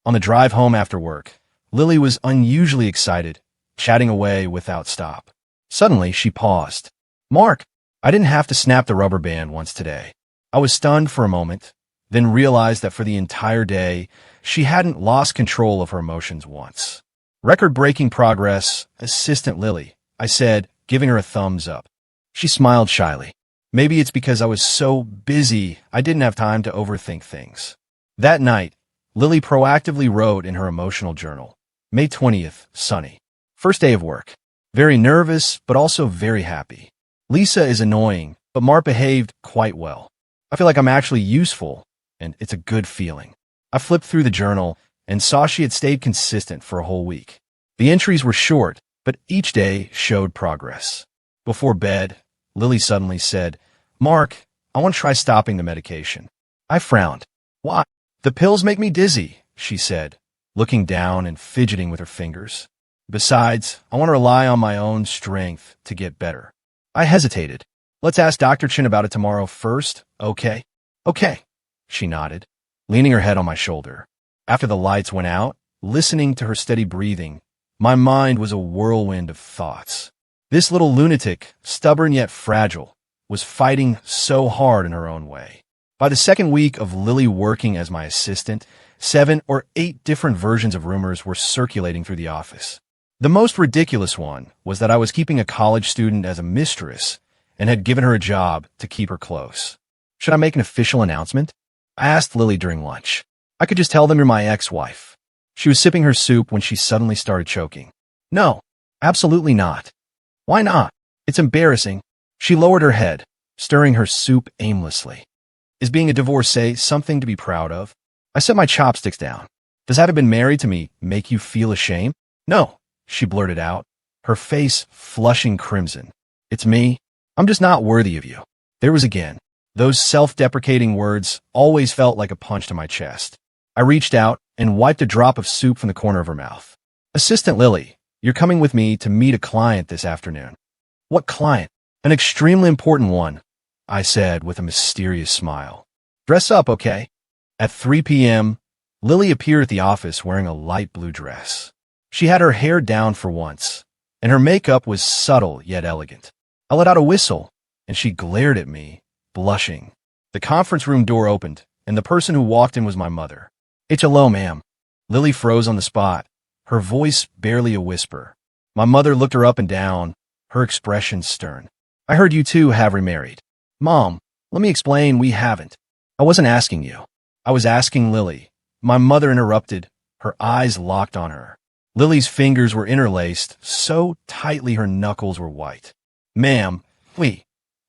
Speaker 1: On the drive home after work, Lily was unusually excited, chatting away without stop. Suddenly, she paused. Mark, I didn't have to snap the rubber band once today. I was stunned for a moment, then realized that for the entire day, she hadn't lost control of her emotions once. Record-breaking progress, Assistant Lily, I said, giving her a thumbs up. She smiled shyly. Maybe it's because I was so busy I didn't have time to overthink things. That night, Lily proactively wrote in her emotional journal, May 20th, sunny. First day of work. Very nervous, but also very happy. Lisa is annoying, but Mark behaved quite well. I feel like I'm actually useful, and it's a good feeling. I flipped through the journal and saw she had stayed consistent for a whole week. The entries were short, but each day showed progress. Before bed, Lily suddenly said, Mark, I want to try stopping the medication. I frowned. Why? The pills make me dizzy, she said, looking down and fidgeting with her fingers. Besides, I want to rely on my own strength to get better. I hesitated. Let's ask Dr. Chin about it tomorrow first, okay? Okay, she nodded, leaning her head on my shoulder. After the lights went out, listening to her steady breathing, my mind was a whirlwind of thoughts. This little lunatic, stubborn yet fragile, was fighting so hard in her own way. By the second week of Lily working as my assistant, 7 or 8 different versions of rumors were circulating through the office. The most ridiculous one was that I was keeping a college student as a mistress and had given her a job to keep her close. Should I make an official announcement? I asked Lily during lunch. I could just tell them you're my ex-wife. She was sipping her soup when she suddenly started choking. No, absolutely not. Why not? It's embarrassing. She lowered her head, stirring her soup aimlessly. Is being a divorcee something to be proud of? I set my chopsticks down. Does having been married to me make you feel ashamed? No, she blurted out, her face flushing crimson. It's me. I'm just not worthy of you. There was again. Those self-deprecating words always felt like a punch to my chest. I reached out and wiped a drop of soup from the corner of her mouth. Assistant Lily, you're coming with me to meet a client this afternoon. What client? An extremely important one, I said with a mysterious smile. Dress up, okay? At 3 p.m., Lily appeared at the office wearing a light blue dress. She had her hair down for once, and her makeup was subtle yet elegant. I let out a whistle, and she glared at me, blushing. The conference room door opened, and the person who walked in was my mother. Hello, ma'am. Lily froze on the spot, her voice barely a whisper. My mother looked her up and down, her expression stern. I heard you two have remarried. Mom, let me explain, we haven't. I wasn't asking you. I was asking Lily. My mother interrupted, her eyes locked on her. Lily's fingers were interlaced, so tightly her knuckles were white. Ma'am, we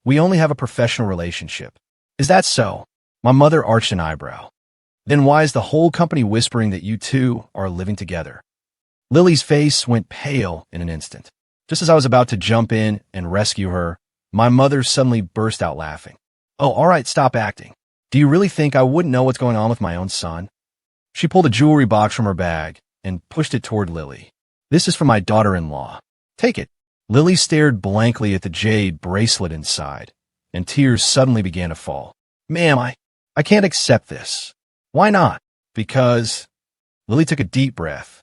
Speaker 1: only have a professional relationship. Is that so? My mother arched an eyebrow. Then why is the whole company whispering that you two are living together? Lily's face went pale in an instant. Just as I was about to jump in and rescue her, my mother suddenly burst out laughing. Oh, all right, stop acting. Do you really think I wouldn't know what's going on with my own son? She pulled a jewelry box from her bag and pushed it toward Lily. This is for my daughter-in-law. Take it. Lily stared blankly at the jade bracelet inside, and tears suddenly began to fall. Ma'am, I can't accept this. Why not? Because... Lily took a deep breath.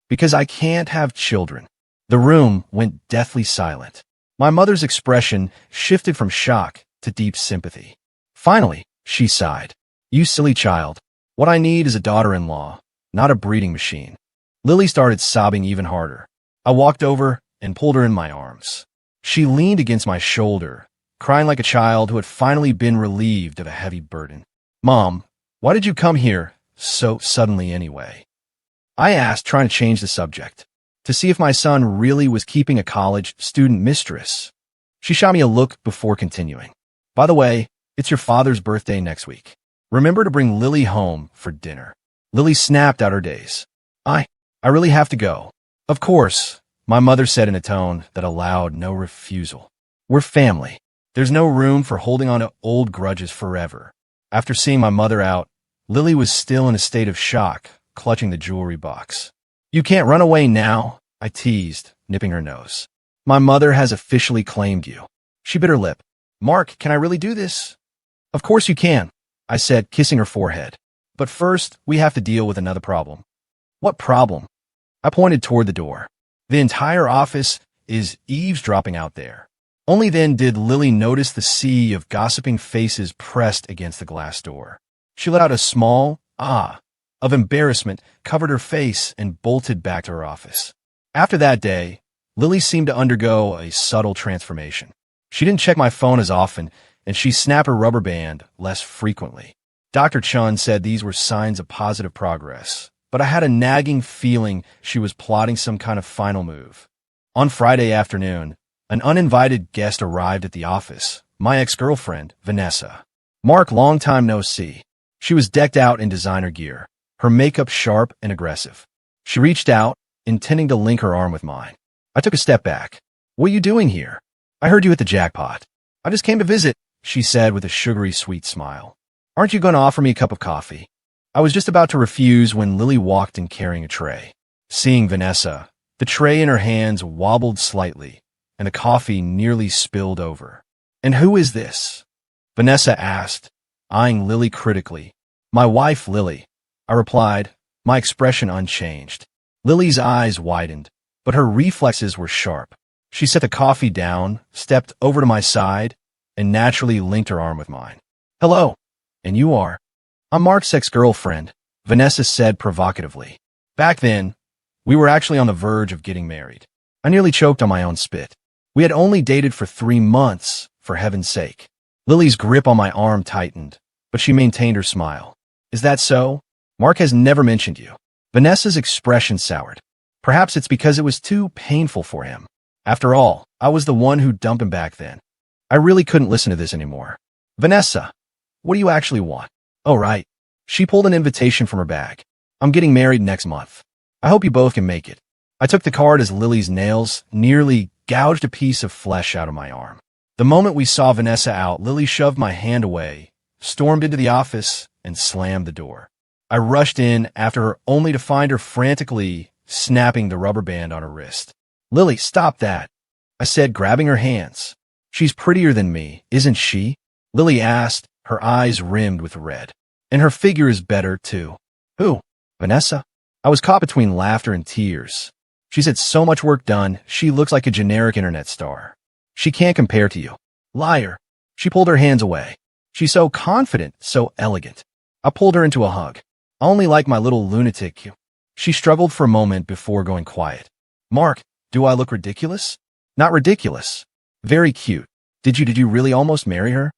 Speaker 1: Because I can't have children. The room went deathly silent. My mother's expression shifted from shock to deep sympathy. Finally, she sighed. You silly child. What I need is a daughter-in-law, not a breeding machine. Lily started sobbing even harder. I walked over and pulled her in my arms. She leaned against my shoulder, crying like a child who had finally been relieved of a heavy burden. "Mom, why did you come here so suddenly anyway?" I asked, trying to change the subject, to see if my son really was keeping a college student mistress. She shot me a look before continuing. "By the way, it's your father's birthday next week. Remember to bring Lily home for dinner." Lily snapped out her days. I really have to go." "Of course," my mother said in a tone that allowed no refusal. "We're family. There's no room for holding on to old grudges forever." After seeing my mother out, Lily was still in a state of shock, clutching the jewelry box. "You can't run away now," I teased, nipping her nose. "My mother has officially claimed you." She bit her lip. "Mark, can I really do this?" "Of course you can," I said, kissing her forehead. "But first, we have to deal with another problem." "What problem?" I pointed toward the door. "The entire office is eavesdropping out there." Only then did Lily notice the sea of gossiping faces pressed against the glass door. She let out a small "ah" of embarrassment, covered her face, and bolted back to her office. After that day, Lily seemed to undergo a subtle transformation. She didn't check my phone as often, and she snapped her rubber band less frequently. Dr. Chun said these were signs of positive progress, but I had a nagging feeling she was plotting some kind of final move. On Friday afternoon, an uninvited guest arrived at the office, my ex-girlfriend, Vanessa. "Mark, long time no see." She was decked out in designer gear, her makeup sharp and aggressive. She reached out, intending to link her arm with mine. I took a step back. "What are you doing here?" "I heard you at the Jackpot." "I just came to visit," she said with a sugary sweet smile. "Aren't you going to offer me a cup of coffee?" I was just about to refuse when Lily walked in carrying a tray. Seeing Vanessa, the tray in her hands wobbled slightly, and the coffee nearly spilled over. "And who is this?" Vanessa asked, eyeing Lily critically. "My wife, Lily," I replied, my expression unchanged. Lily's eyes widened, but her reflexes were sharp. She set the coffee down, stepped over to my side, and naturally linked her arm with mine. "Hello. And you are?" "I'm Mark's ex-girlfriend," Vanessa said provocatively. Back then, we were actually on the verge of getting married. I nearly choked on my own spit. We had only dated for 3 months, for heaven's sake. Lily's grip on my arm tightened, but she maintained her smile. "Is that so? Mark has never mentioned you." Vanessa's expression soured. Perhaps it's because it was too painful for him. After all, I was the one who dumped him back then. I really couldn't listen to this anymore. "Vanessa, what do you actually want?" "Oh, right." She pulled an invitation from her bag. "I'm getting married next month. I hope you both can make it." I took the card as Lily's nails nearly gouged a piece of flesh out of my arm. The moment we saw Vanessa out, Lily shoved my hand away, stormed into the office, and slammed the door. I rushed in after her only to find her frantically snapping the rubber band on her wrist. "Lily, stop that," I said, grabbing her hands. "She's prettier than me, isn't she?" Lily asked, her eyes rimmed with red. "And her figure is better, too." "Who? Vanessa?" I was caught between laughter and tears. "She's had so much work done, she looks like a generic internet star. She can't compare to you." "Liar." She pulled her hands away. "She's so confident, so elegant." I pulled her into a hug. "I only like my little lunatic." She struggled for a moment before going quiet. "Mark, do I look ridiculous?" "Not ridiculous. Very cute. Did you really almost marry her?"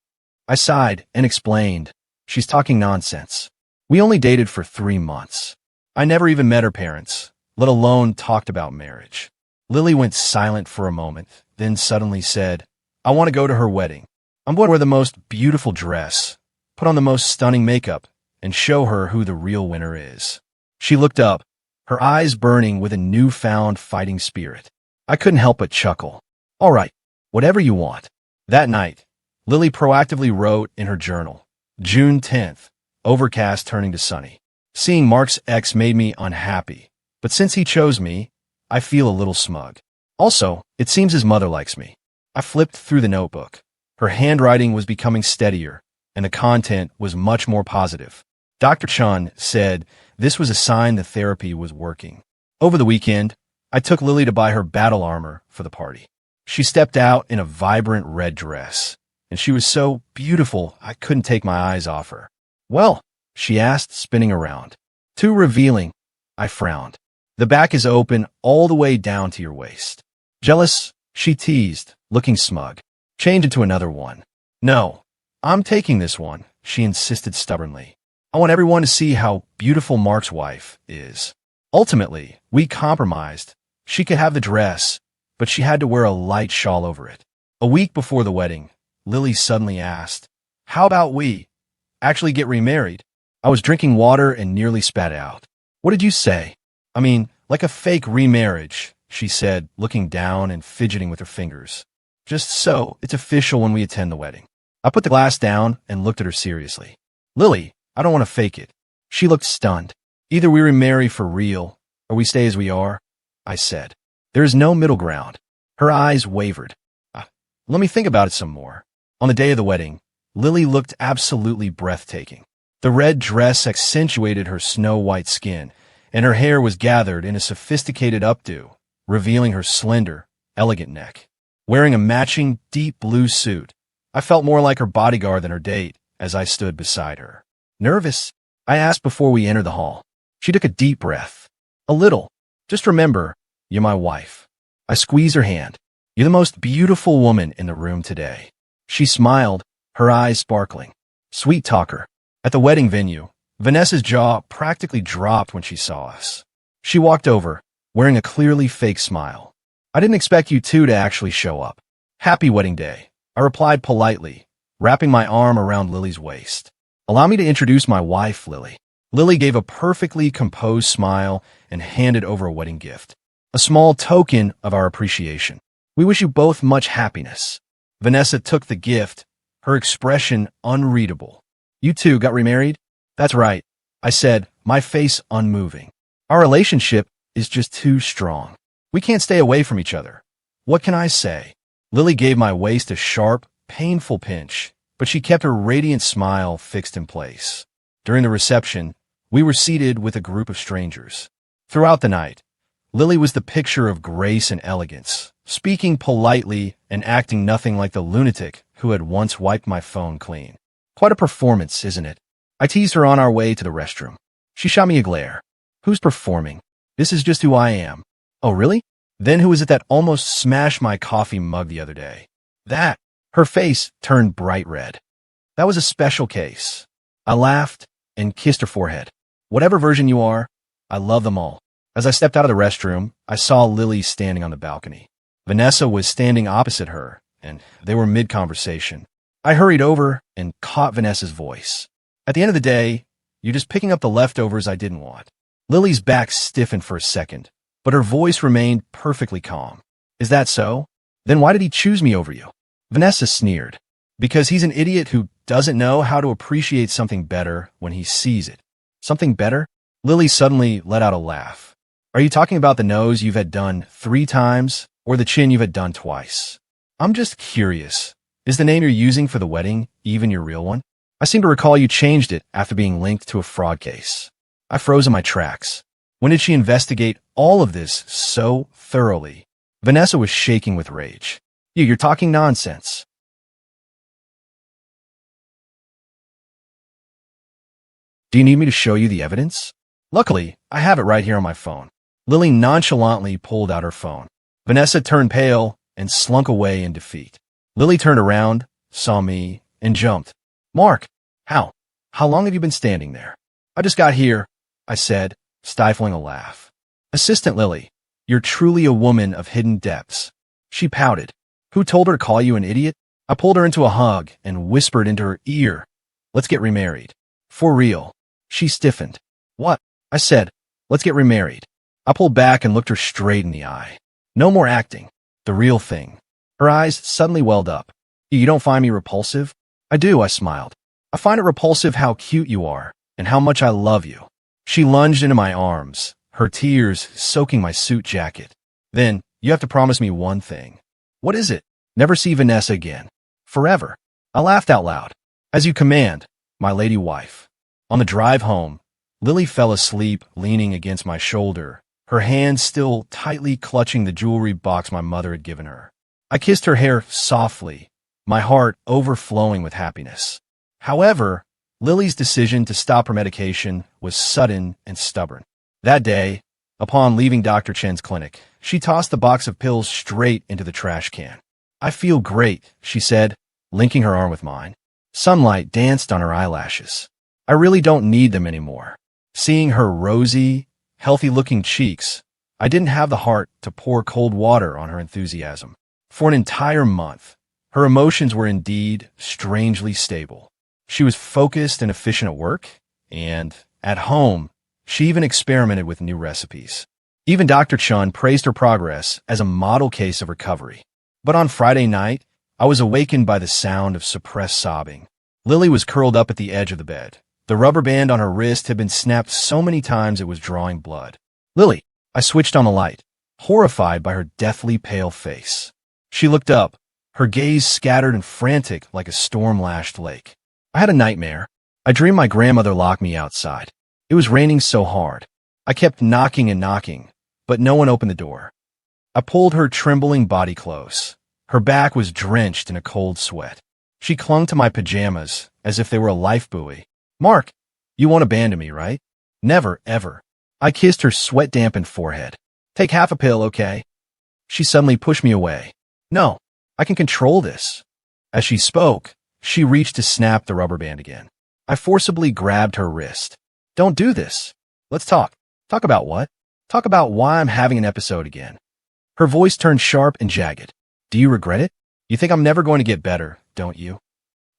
Speaker 1: I sighed and explained. "She's talking nonsense. We only dated for 3 months. I never even met her parents, let alone talked about marriage." Lily went silent for a moment, then suddenly said, "I want to go to her wedding. I'm going to wear the most beautiful dress, put on the most stunning makeup, and show her who the real winner is." She looked up, her eyes burning with a newfound fighting spirit. I couldn't help but chuckle. "All right, whatever you want." That night, Lily proactively wrote in her journal, June 10th, overcast turning to sunny. Seeing Mark's ex made me unhappy, but since he chose me, I feel a little smug. Also, it seems his mother likes me. I flipped through the notebook. Her handwriting was becoming steadier, and the content was much more positive. Dr. Chun said this was a sign the therapy was working. Over the weekend, I took Lily to buy her battle armor for the party. She stepped out in a vibrant red dress, and she was so beautiful I couldn't take my eyes off her. "Well," she asked, spinning around. "Too revealing." I frowned. The back is open all the way down to your waist. Jealous? She teased, looking smug. Change into another one. No, I'm taking this one, she insisted stubbornly. I want everyone to see how beautiful Mark's wife is. Ultimately, we compromised. She could have the dress, but she had to wear a light shawl over it. A week before the wedding, Lily suddenly asked, "How about we actually get remarried?" I was drinking water and nearly spat out. "What did you say?" "I mean, like a fake remarriage," she said, looking down and fidgeting with her fingers. "Just so it's official when we attend the wedding." I put the glass down and looked at her seriously. "Lily, I don't want to fake it." She looked stunned. "Either we remarry for real, or we stay as we are," I said. "There is no middle ground." Her eyes wavered. Let me think about it some more." On the day of the wedding, Lily looked absolutely breathtaking. The red dress accentuated her snow-white skin, and her hair was gathered in a sophisticated updo, revealing her slender, elegant neck. Wearing a matching deep blue suit, I felt more like her bodyguard than her date as I stood beside her. "Nervous?" I asked before we entered the hall. She took a deep breath. "A little. Just remember, you're my wife." I squeezed her hand. "You're the most beautiful woman in the room today." She smiled, her eyes sparkling. Sweet talker. At the wedding venue, Vanessa's jaw practically dropped when she saw us. She walked over, wearing a clearly fake smile. "I didn't expect you two to actually show up." "Happy wedding day," I replied politely, wrapping my arm around Lily's waist. "Allow me to introduce my wife, Lily." Lily gave a perfectly composed smile and handed over a wedding gift, a small token of our appreciation. "We wish you both much happiness." Vanessa took the gift, her expression unreadable. "You two got remarried?" "That's right," I said, my face unmoving. "Our relationship is just too strong. We can't stay away from each other." "What can I say?" Lily gave my waist a sharp, painful pinch, but she kept her radiant smile fixed in place. During the reception, we were seated with a group of strangers. Throughout the night, Lily was the picture of grace and elegance, speaking politely and acting nothing like the lunatic who had once wiped my phone clean. Quite a performance, isn't it? I teased her on our way to the restroom. She shot me a glare. "Who's performing? This is just who I am." "Oh, really? Then who is it that almost smashed my coffee mug the other day?" "That." Her face turned bright red. "That was a special case." I laughed and kissed her forehead. "Whatever version you are, I love them all." As I stepped out of the restroom, I saw Lily standing on the balcony. Vanessa was standing opposite her, and they were mid-conversation. I hurried over and caught Vanessa's voice. "At the end of the day, you're just picking up the leftovers I didn't want." Lily's back stiffened for a second, but her voice remained perfectly calm. "Is that so? Then why did he choose me over you?" Vanessa sneered. "Because he's an idiot who doesn't know how to appreciate something better when he sees it." "Something better?" Lily suddenly let out a laugh. "Are you talking about the nose you've had done 3 times or the chin you've had done twice?" "I'm just curious. Is the name you're using for the wedding even your real one? I seem to recall you changed it after being linked to a fraud case." I froze in my tracks. When did she investigate all of this so thoroughly? Vanessa was shaking with rage. You're talking nonsense." "Do you need me to show you the evidence?" "Luckily, I have it right here on my phone." Lily nonchalantly pulled out her phone. Vanessa turned pale and slunk away in defeat. Lily turned around, saw me, and jumped. "Mark, how long have you been standing there?" "I just got here," I said, stifling a laugh. "Assistant Lily, you're truly a woman of hidden depths." She pouted. "Who told her to call you an idiot?" I pulled her into a hug and whispered into her ear, "Let's get remarried." "For real." She stiffened. "What?" I said, "Let's get remarried." I pulled back and looked her straight in the eye. "No more acting. The real thing." Her eyes suddenly welled up. "You don't find me repulsive?" "I do," I smiled. "I find it repulsive how cute you are and how much I love you." She lunged into my arms, her tears soaking my suit jacket. "Then you have to promise me one thing." "What is it?" "Never see Vanessa again. Forever." I laughed out loud. "As you command, my lady wife." On the drive home, Lily fell asleep leaning against my shoulder, her hand still tightly clutching the jewelry box my mother had given her. I kissed her hair softly, my heart overflowing with happiness. However, Lily's decision to stop her medication was sudden and stubborn. That day, Upon leaving Dr. Chen's clinic, she tossed the box of pills straight into the trash can. "I feel great," she said, linking her arm with mine. Sunlight danced on her eyelashes. "I really don't need them anymore." Seeing her rosy, healthy-looking cheeks, I didn't have the heart to pour cold water on her enthusiasm. For an entire month, her emotions were indeed strangely stable. She was focused and efficient at work, and, at home, she even experimented with new recipes. Even Dr. Chun praised her progress as a model case of recovery. But on Friday night, I was awakened by the sound of suppressed sobbing. Lily was curled up at the edge of the bed. The rubber band on her wrist had been snapped so many times it was drawing blood. "Lily!" I switched on the light, horrified by her deathly pale face. She looked up, her gaze scattered and frantic like a storm-lashed lake. "I had a nightmare. I dreamed my grandmother locked me outside. It was raining so hard. I kept knocking and knocking, but no one opened the door." I pulled her trembling body close. Her back was drenched in a cold sweat. She clung to my pajamas as if they were a life buoy. "Mark, you won't abandon me, right?" "Never, ever." I kissed her sweat-dampened forehead. "Take half a pill, okay?" She suddenly pushed me away. "No, I can control this." As she spoke, she reached to snap the rubber band again. I forcibly grabbed her wrist. "Don't do this. Let's talk." "Talk about what?" "Talk about why I'm having an episode again." Her voice turned sharp and jagged. "Do you regret it? You think I'm never going to get better, don't you?"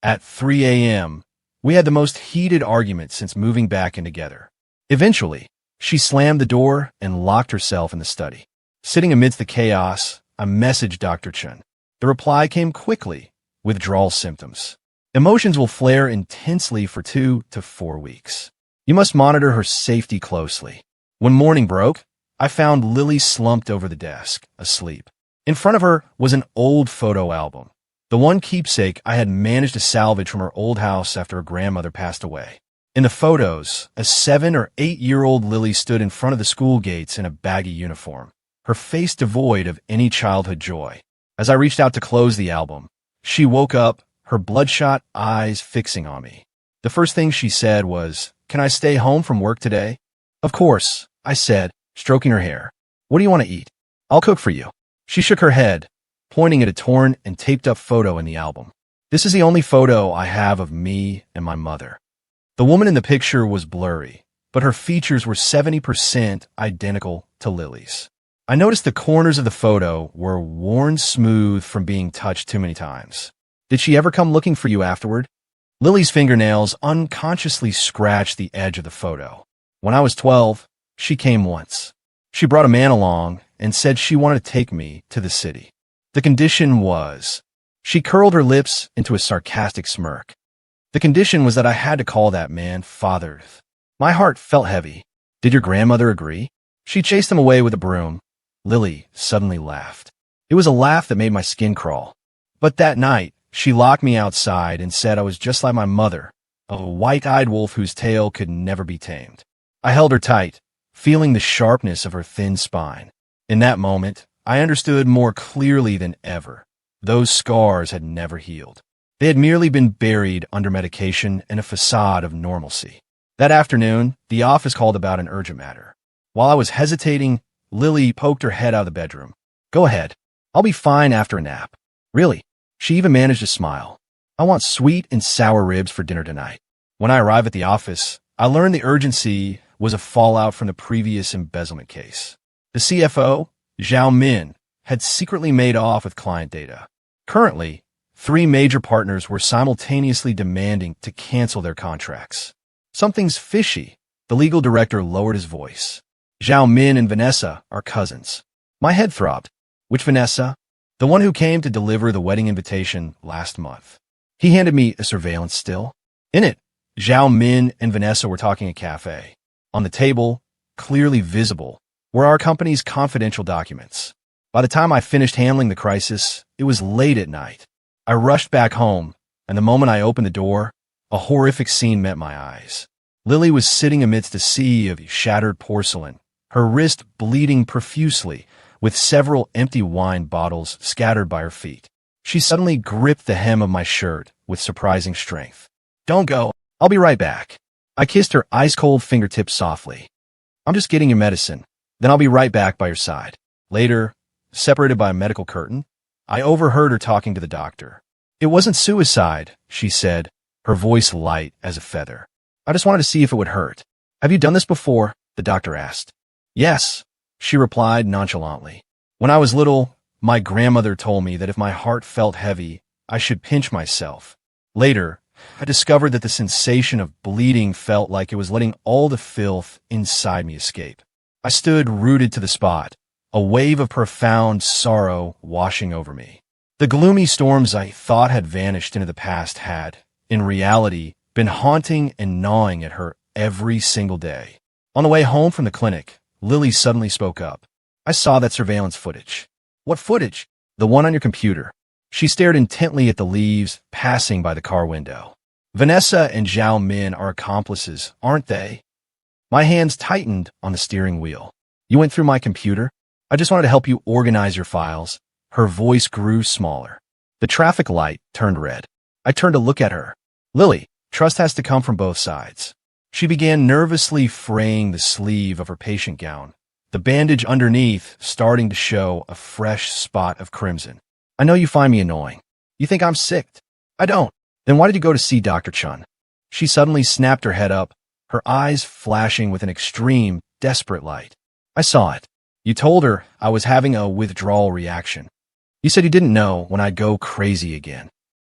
Speaker 1: At 3 a.m., we had the most heated argument since moving back in together. Eventually, she slammed the door and locked herself in the study. Sitting amidst the chaos, I messaged Dr. Chun. The reply came quickly: withdrawal symptoms. Emotions will flare intensely for 2 to 4 weeks. You must monitor her safety closely. When morning broke, I found Lily slumped over the desk, asleep. In front of her was an old photo album, the one keepsake I had managed to salvage from her old house after her grandmother passed away. In the photos, a 7 or 8-year-old Lily stood in front of the school gates in a baggy uniform, her face devoid of any childhood joy. As I reached out to close the album, she woke up, her bloodshot eyes fixing on me. The first thing she said was, "Can I stay home from work today?" "Of course," I said, stroking her hair. "What do you want to eat?" "I'll cook for you." She shook her head, pointing at a torn and taped-up photo in the album. "This is the only photo I have of me and my mother." The woman in the picture was blurry, but her features were 70% identical to Lily's. I noticed the corners of the photo were worn smooth from being touched too many times. "Did she ever come looking for you afterward?" Lily's fingernails unconsciously scratched the edge of the photo. "When I was 12, she came once. She brought a man along and said she wanted to take me to the city. The condition was..." She curled her lips into a sarcastic smirk. "The condition was that I had to call that man father." My heart felt heavy. "Did your grandmother agree?" "She chased him away with a broom." Lily suddenly laughed. It was a laugh that made my skin crawl. "But that night, she locked me outside and said I was just like my mother, a white-eyed wolf whose tail could never be tamed." I held her tight, feeling the sharpness of her thin spine. In that moment, I understood more clearly than ever. Those scars had never healed. They had merely been buried under medication and a facade of normalcy. That afternoon, the office called about an urgent matter. While I was hesitating, Lily poked her head out of the bedroom. "Go ahead. I'll be fine after a nap." "Really?" She even managed to smile. "I want sweet and sour ribs for dinner tonight." When I arrived at the office, I learned the urgency was a fallout from the previous embezzlement case. The CFO, Zhao Min, had secretly made off with client data. Currently, 3 major partners were simultaneously demanding to cancel their contracts. "Something's fishy." The legal director lowered his voice. "Zhao Min and Vanessa are cousins." My head throbbed. "Which Vanessa?" "The one who came to deliver the wedding invitation last month." He handed me a surveillance still. In it, Zhao Min and Vanessa were talking at a cafe. On the table, clearly visible, were our company's confidential documents. By the time I finished handling the crisis, it was late at night. I rushed back home, and the moment I opened the door, a horrific scene met my eyes. Lily was sitting amidst a sea of shattered porcelain, her wrist bleeding profusely, with several empty wine bottles scattered by her feet. She suddenly gripped the hem of my shirt with surprising strength. "Don't go. I'll be right back." I kissed her ice-cold fingertips softly. "I'm just getting your medicine." Then I'll be right back by your side. Later, separated by a medical curtain, I overheard her talking to the doctor. It wasn't suicide, she said, her voice light as a feather. I just wanted to see if it would hurt. Have you done this before? The doctor asked. Yes, she replied nonchalantly. When I was little, my grandmother told me that if my heart felt heavy, I should pinch myself. Later, I discovered that the sensation of bleeding felt like it was letting all the filth inside me escape. I stood rooted to the spot, a wave of profound sorrow washing over me. The gloomy storms I thought had vanished into the past had, in reality, been haunting and gnawing at her every single day. On the way home from the clinic, Lily suddenly spoke up. I saw that surveillance footage. What footage? The one on your computer. She stared intently at the leaves passing by the car window. Vanessa and Zhao Min are accomplices, aren't they? My hands tightened on the steering wheel. You went through my computer? I just wanted to help you organize your files. Her voice grew smaller. The traffic light turned red. I turned to look at her. Lily, trust has to come from both sides. She began nervously fraying the sleeve of her patient gown, the bandage underneath starting to show a fresh spot of crimson. I know you find me annoying. You think I'm sick. I don't. Then why did you go to see Dr. Chun? She suddenly snapped her head up, her eyes flashing with an extreme, desperate light. I saw it. You told her I was having a withdrawal reaction. You said you didn't know when I'd go crazy again.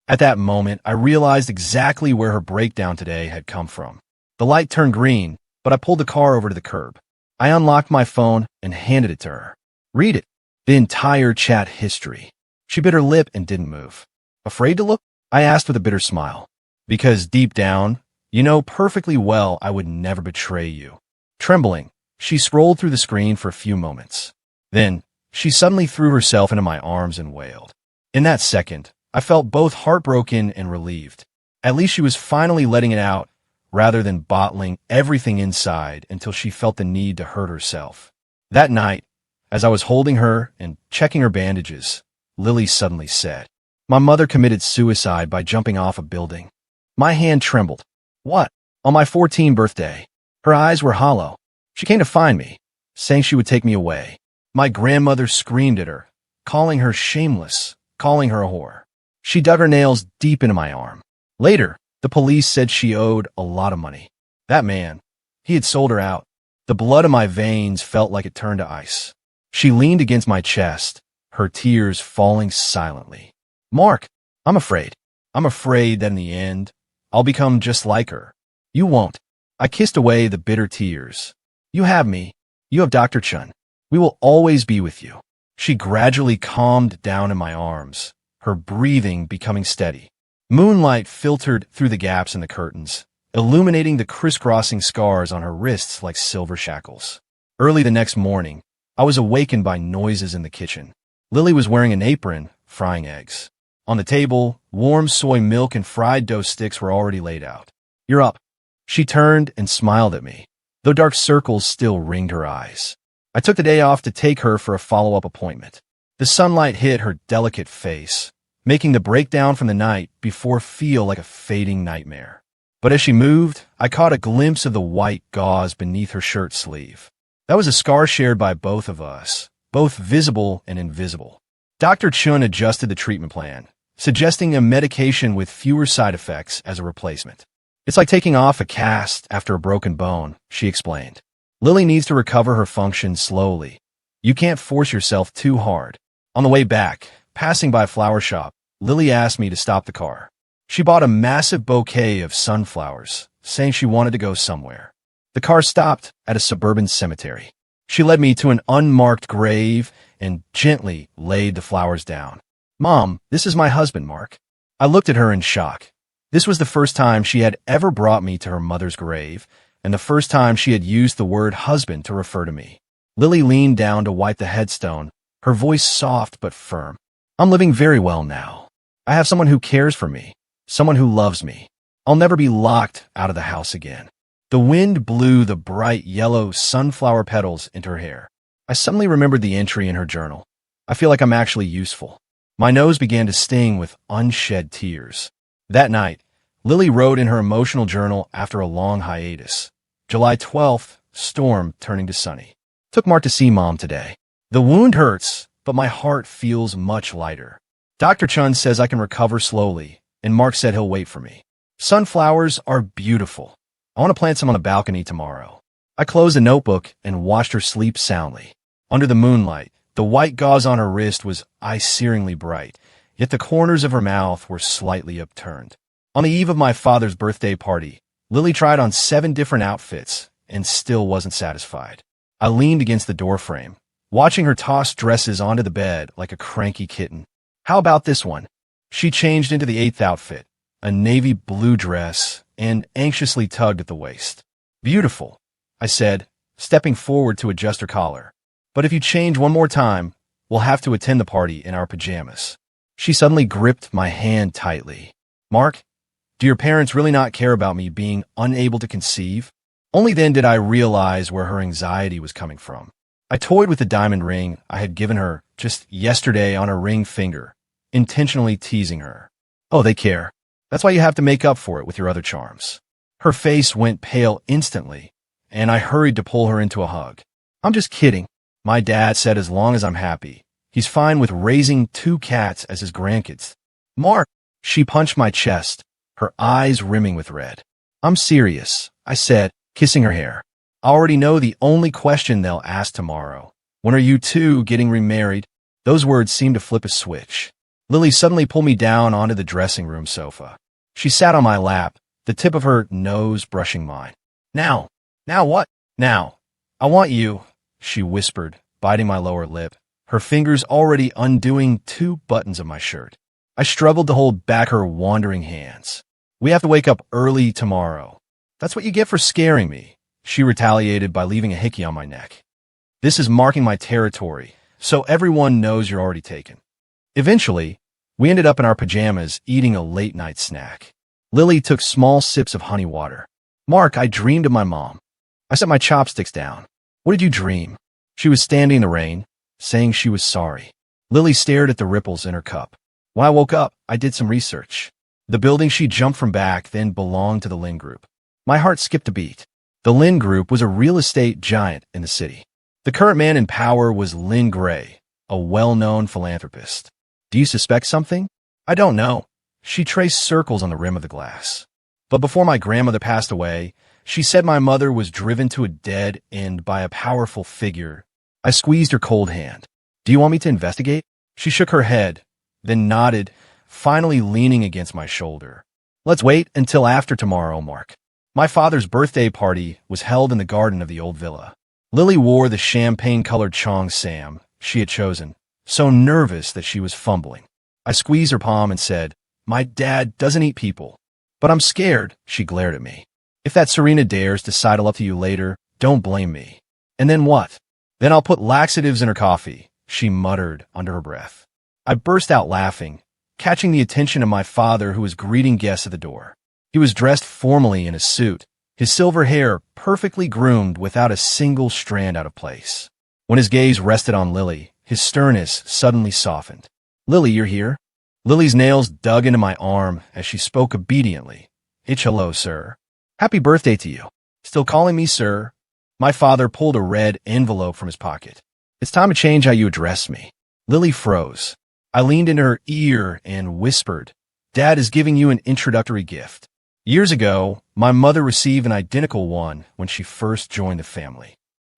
Speaker 1: At that moment, I realized exactly where her breakdown today had come from. The light turned green, but I pulled the car over to the curb. I unlocked my phone and handed it to her. Read it. The entire chat history. She bit her lip and didn't move. Afraid to look? I asked with a bitter smile. Because deep down, you know perfectly well I would never betray you. Trembling, she scrolled through the screen for a few moments. Then, she suddenly threw herself into my arms and wailed. In that second, I felt both heartbroken and relieved. At least she was finally letting it out, rather than bottling everything inside until she felt the need to hurt herself. That night, as I was holding her and checking her bandages, Lily suddenly said, My mother committed suicide by jumping off a building. My hand trembled. What? On my 14th birthday. Her eyes were hollow. She came to find me, saying she would take me away. My grandmother screamed at her, calling her shameless, calling her a whore. She dug her nails deep into my arm. Later, the police said she owed a lot of money. That man, he had sold her out. The blood in my veins felt like it turned to ice. She leaned against my chest, her tears falling silently. Mark, I'm afraid. I'm afraid that in the end, I'll become just like her. You won't. I kissed away the bitter tears. You have me. You have Dr. Chun. We will always be with you. She gradually calmed down in my arms, her breathing becoming steady. Moonlight filtered through the gaps in the curtains, illuminating the crisscrossing scars on her wrists like silver shackles. Early the next morning, I was awakened by noises in the kitchen. Lily was wearing an apron, frying eggs. On the table, warm soy milk and fried dough sticks were already laid out. You're up. She turned and smiled at me, though dark circles still ringed her eyes. I took the day off to take her for a follow-up appointment. The sunlight hit her delicate face, making the breakdown from the night before feel like a fading nightmare. But as she moved, I caught a glimpse of the white gauze beneath her shirt sleeve. That was a scar shared by both of us, both visible and invisible. Dr. Chun adjusted the treatment plan, suggesting a medication with fewer side effects as a replacement. It's like taking off a cast after a broken bone, she explained. Lily needs to recover her function slowly. You can't force yourself too hard. On the way back, passing by a flower shop, Lily asked me to stop the car. She bought a massive bouquet of sunflowers, saying she wanted to go somewhere. The car stopped at a suburban cemetery. She led me to an unmarked grave and gently laid the flowers down. Mom, this is my husband, Mark. I looked at her in shock. This was the first time she had ever brought me to her mother's grave, and the first time she had used the word husband to refer to me. Lily leaned down to wipe the headstone, her voice soft but firm. I'm living very well now. I have someone who cares for me, someone who loves me. I'll never be locked out of the house again. The wind blew the bright yellow sunflower petals into her hair. I suddenly remembered the entry in her journal. I feel like I'm actually useful. My nose began to sting with unshed tears. That night, Lily wrote in her emotional journal after a long hiatus. July 12th, storm turning to sunny. Took Mark to see Mom today. The wound hurts, but my heart feels much lighter. Dr. Chun says I can recover slowly, and Mark said he'll wait for me. Sunflowers are beautiful. I want to plant some on the balcony tomorrow. I closed the notebook and watched her sleep soundly. Under the moonlight, the white gauze on her wrist was eye-searingly bright, yet the corners of her mouth were slightly upturned. On the eve of my father's birthday party, Lily tried on 7 different outfits and still wasn't satisfied. I leaned against the doorframe, watching her toss dresses onto the bed like a cranky kitten. How about this one? She changed into the 8th outfit, a navy blue dress, and anxiously tugged at the waist. Beautiful, I said, stepping forward to adjust her collar. But if you change one more time, we'll have to attend the party in our pajamas. She suddenly gripped my hand tightly. Mark, do your parents really not care about me being unable to conceive? Only then did I realize where her anxiety was coming from. I toyed with the diamond ring I had given her just yesterday on her ring finger, intentionally teasing her. Oh, they care. That's why you have to make up for it with your other charms. Her face went pale instantly, and I hurried to pull her into a hug. I'm just kidding. My dad said as long as I'm happy, he's fine with raising 2 cats as his grandkids. Mark, she punched my chest, her eyes rimming with red. I'm serious, I said, kissing her hair. I already know the only question they'll ask tomorrow. When are you two getting remarried? Those words seemed to flip a switch. Lily suddenly pulled me down onto the dressing room sofa. She sat on my lap, the tip of her nose brushing mine. Now what? Now. I want you, she whispered, biting my lower lip, her fingers already undoing 2 buttons of my shirt. I struggled to hold back her wandering hands. We have to wake up early tomorrow. That's what you get for scaring me, she retaliated by leaving a hickey on my neck. This is marking my territory, so everyone knows you're already taken. Eventually, we ended up in our pajamas eating a late-night snack. Lily took small sips of honey water. Mark, I dreamed of my mom. I set my chopsticks down. What did you dream? She was standing in the rain, saying she was sorry. Lily stared at the ripples in her cup. When I woke up, I did some research. The building she jumped from back then belonged to the Lin Group. My heart skipped a beat. The Lin Group was a real estate giant in the city. The current man in power was Lin Gray, a well-known philanthropist. Do you suspect something? I don't know. She traced circles on the rim of the glass. But before my grandmother passed away, she said my mother was driven to a dead end by a powerful figure. I squeezed her cold hand. Do you want me to investigate? She shook her head, then nodded, finally leaning against my shoulder. Let's wait until after tomorrow, Mark. My father's birthday party was held in the garden of the old villa. Lily wore the champagne-colored Chong Sam she had chosen, so nervous that she was fumbling. I squeezed her palm and said, My dad doesn't eat people. But I'm scared, she glared at me. If that Serena dares to sidle up to you later, don't blame me. And then what? Then I'll put laxatives in her coffee, she muttered under her breath. I burst out laughing, catching the attention of my father who was greeting guests at the door. He was dressed formally in a suit, his silver hair perfectly groomed without a single strand out of place. When his gaze rested on Lily, his sternness suddenly softened. Lily, you're here? Lily's nails dug into my arm as she spoke obediently. It's hello, sir. Happy birthday to you. Still calling me sir? My father pulled a red envelope from his pocket. It's time to change how you address me. Lily froze. I leaned into her ear and whispered, Dad is giving you an introductory gift. Years ago, my mother received an identical one when she first joined the family.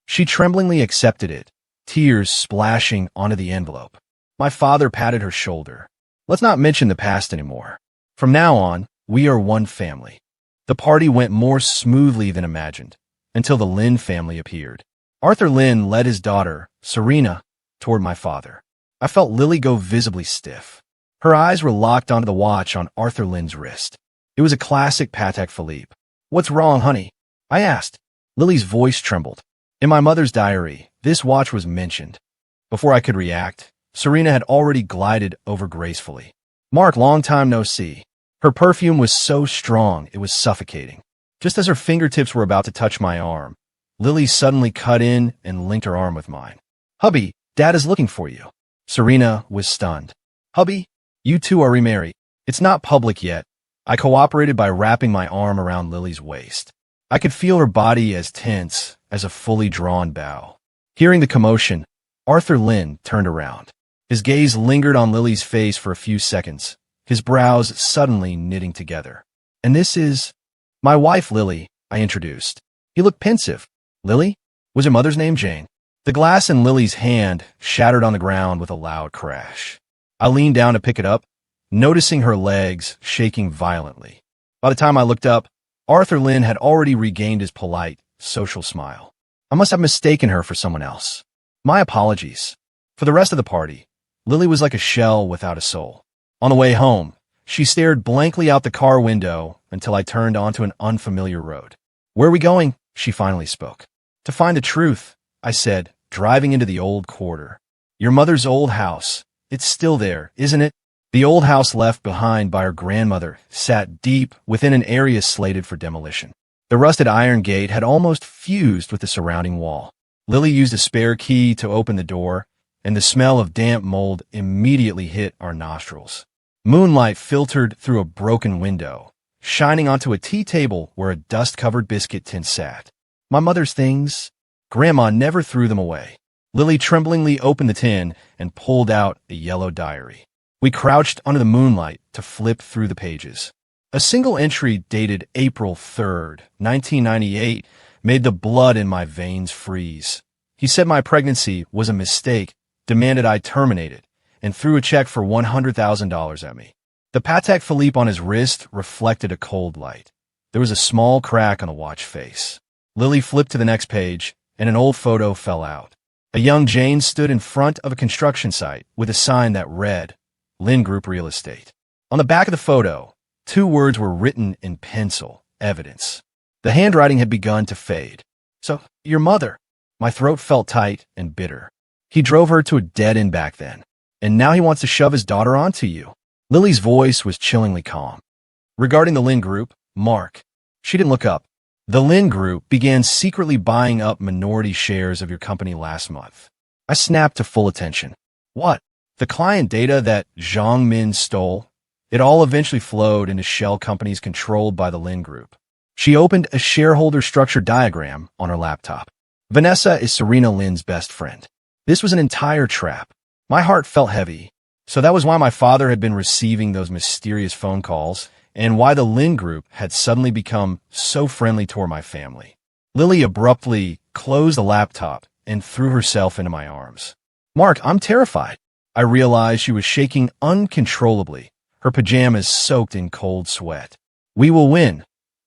Speaker 1: She tremblingly accepted it, tears splashing onto the envelope. My father patted her shoulder. Let's not mention the past anymore. From now on, we are one family. The party went more smoothly than imagined, until the Lin family appeared. Arthur Lin led his daughter, Serena, toward my father. I felt Lily go visibly stiff. Her eyes were locked onto the watch on Arthur Lin's wrist. It was a classic Patek Philippe. What's wrong, honey? I asked. Lily's voice trembled. In my mother's diary, this watch was mentioned. Before I could react, Serena had already glided over gracefully. Mark, long time no see. Her perfume was so strong it was suffocating. Just as her fingertips were about to touch my arm, Lily suddenly cut in and linked her arm with mine. Hubby, Dad is looking for you. Serena was stunned. Hubby, you two are remarried. It's not public yet. I cooperated by wrapping my arm around Lily's waist. I could feel her body as tense as a fully drawn bow. Hearing the commotion, Arthur Lynn turned around. His gaze lingered on Lily's face for a few seconds, his brows suddenly knitting together. "And this is my wife, Lily," I introduced. He looked pensive. "Lily? Was your mother's name Jane?" The glass in Lily's hand shattered on the ground with a loud crash. I leaned down to pick it up, noticing her legs shaking violently. By the time I looked up, Arthur Lynn had already regained his polite, social smile. I must have mistaken her for someone else. My apologies. For the rest of the party, Lily was like a shell without a soul. On the way home, she stared blankly out the car window until I turned onto an unfamiliar road. "Where are we going?" she finally spoke. "To find the truth," I said, driving into the old quarter. "Your mother's old house. It's still there, isn't it?" The old house left behind by her grandmother sat deep within an area slated for demolition. The rusted iron gate had almost fused with the surrounding wall. Lily used a spare key to open the door, and the smell of damp mold immediately hit our nostrils. Moonlight filtered through a broken window, shining onto a tea table where a dust-covered biscuit tin sat. My mother's things? Grandma never threw them away. Lily tremblingly opened the tin and pulled out a yellow diary. We crouched under the moonlight to flip through the pages. A single entry dated April 3rd, 1998, made the blood in my veins freeze. He said my pregnancy was a mistake, demanded I terminate it, and threw a check for $100,000 at me. The Patek Philippe on his wrist reflected a cold light. There was a small crack on the watch face. Lily flipped to the next page, and an old photo fell out. A young Jane stood in front of a construction site with a sign that read, Lynn Group Real Estate. On the back of the photo, 2 words were written in pencil, evidence. The handwriting had begun to fade. "So, your mother." My throat felt tight and bitter. "He drove her to a dead end back then, and now he wants to shove his daughter onto you." Lily's voice was chillingly calm. "Regarding the Lynn Group, Mark." She didn't look up. "The Lynn Group began secretly buying up minority shares of your company last month." I snapped to full attention. "What? The client data that Zhang Min stole?" It all eventually flowed into shell companies controlled by the Lynn Group. She opened a shareholder structure diagram on her laptop. Vanessa is Serena Lynn's best friend. This was an entire trap. My heart felt heavy. So that was why my father had been receiving those mysterious phone calls, and why the Lynn Group had suddenly become so friendly toward my family. Lily abruptly closed the laptop and threw herself into my arms. "Mark, I'm terrified." I realized she was shaking uncontrollably, her pajamas soaked in cold sweat. "We will win,"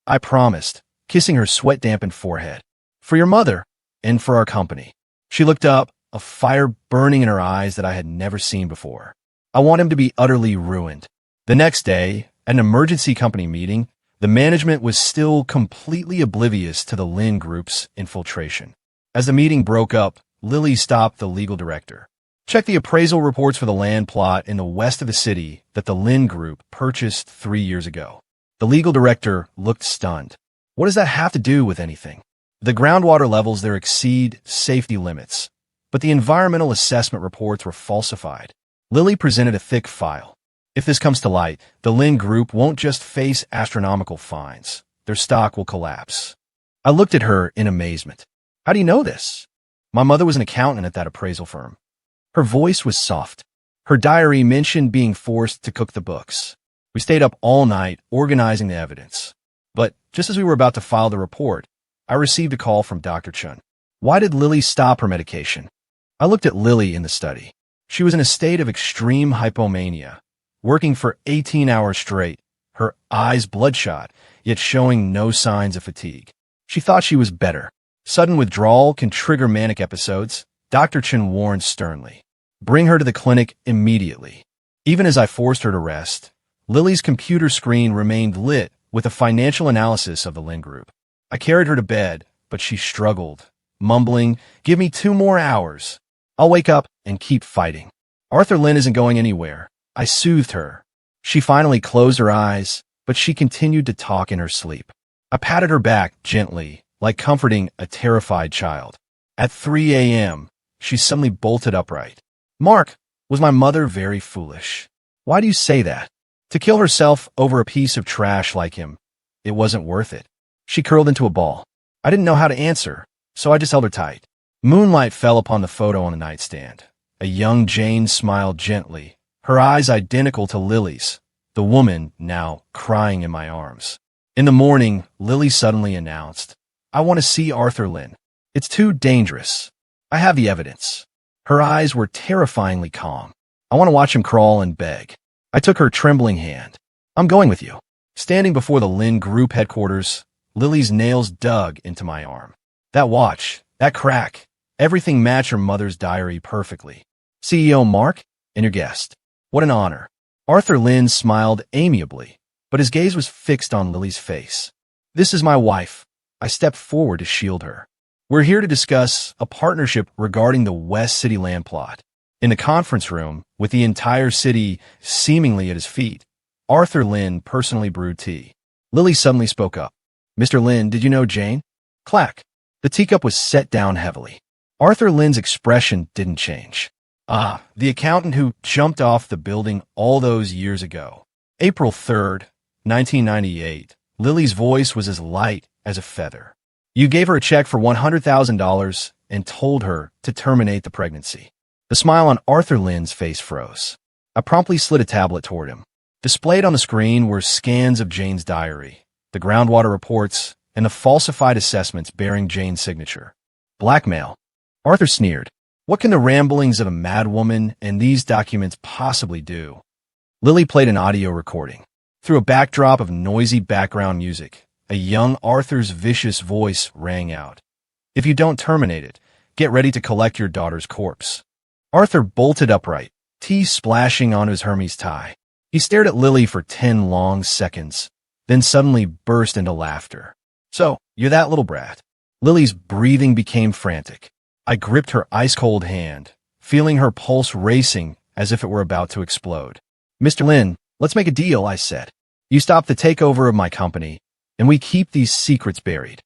Speaker 1: I promised, kissing her sweat-dampened forehead. "For your mother, and for our company." She looked up, a fire burning in her eyes that I had never seen before. "I want him to be utterly ruined." The next day, at an emergency company meeting, the management was still completely oblivious to the Lynn Group's infiltration. As the meeting broke up, Lily stopped the legal director. "Check the appraisal reports for the land plot in the west of the city that the Lynn Group purchased 3 years ago." The legal director looked stunned. "What does that have to do with anything?" "The groundwater levels there exceed safety limits, but the environmental assessment reports were falsified." Lily presented a thick file. "If this comes to light, the Lynn Group won't just face astronomical fines. Their stock will collapse." I looked at her in amazement. "How do you know this?" "My mother was an accountant at that appraisal firm." Her voice was soft. Her diary mentioned being forced to cook the books. We stayed up all night organizing the evidence. But just as we were about to file the report, I received a call from Dr. Chun. Why did Lily stop her medication? I looked at Lily in the study. She was in a state of extreme hypomania, working for 18 hours straight, her eyes bloodshot, yet showing no signs of fatigue. She thought she was better. Sudden withdrawal can trigger manic episodes, Dr. Chen warned sternly. "Bring her to the clinic immediately." Even as I forced her to rest, Lily's computer screen remained lit with a financial analysis of the Lynn Group. I carried her to bed, but she struggled, mumbling, "Give me 2 more hours. I'll wake up and keep fighting." "Arthur Lynn isn't going anywhere." I soothed her. She finally closed her eyes, but she continued to talk in her sleep. I patted her back gently, like comforting a terrified child. At 3 a.m., she suddenly bolted upright. "Mark, was my mother very foolish?" "Why do you say that?" "To kill herself over a piece of trash like him. It wasn't worth it." She curled into a ball. I didn't know how to answer, so I just held her tight. Moonlight fell upon the photo on the nightstand. A young Jane smiled gently, her eyes identical to Lily's, the woman now crying in my arms. In the morning, Lily suddenly announced, "I want to see Arthur Lynn. It's too dangerous. I have the evidence." Her eyes were terrifyingly calm. "I want to watch him crawl and beg." I took her trembling hand. "I'm going with you." Standing before the Lynn Group headquarters, Lily's nails dug into my arm. That watch, that crack, everything matched her mother's diary perfectly. "CEO Mark, and your guest. What an honor." Arthur Lynn smiled amiably, but his gaze was fixed on Lily's face. "This is my wife." I stepped forward to shield her. "We're here to discuss a partnership regarding the West City land plot." In the conference room, with the entire city seemingly at his feet, Arthur Lynn personally brewed tea. Lily suddenly spoke up. "Mr. Lynn, did you know Jane?" Clack. The teacup was set down heavily. Arthur Lynn's expression didn't change. "Ah, the accountant who jumped off the building all those years ago." April 3rd, 1998. Lily's voice was as light as a feather. "You gave her a check for $100,000 and told her to terminate the pregnancy." The smile on Arthur Lynn's face froze. I promptly slid a tablet toward him. Displayed on the screen were scans of Jane's diary, the groundwater reports, and the falsified assessments bearing Jane's signature. Blackmail. Arthur sneered. "What can the ramblings of a madwoman and these documents possibly do?" Lily played an audio recording. Through a backdrop of noisy background music, a young Arthur's vicious voice rang out. "If you don't terminate it, get ready to collect your daughter's corpse." Arthur bolted upright, tea splashing onto his Hermes tie. He stared at Lily for 10 long seconds, then suddenly burst into laughter. "So, you're that little brat." Lily's breathing became frantic. I gripped her ice-cold hand, feeling her pulse racing as if it were about to explode. "Mr. Lynn, let's make a deal," I said. "You stop the takeover of my company, and we keep these secrets buried."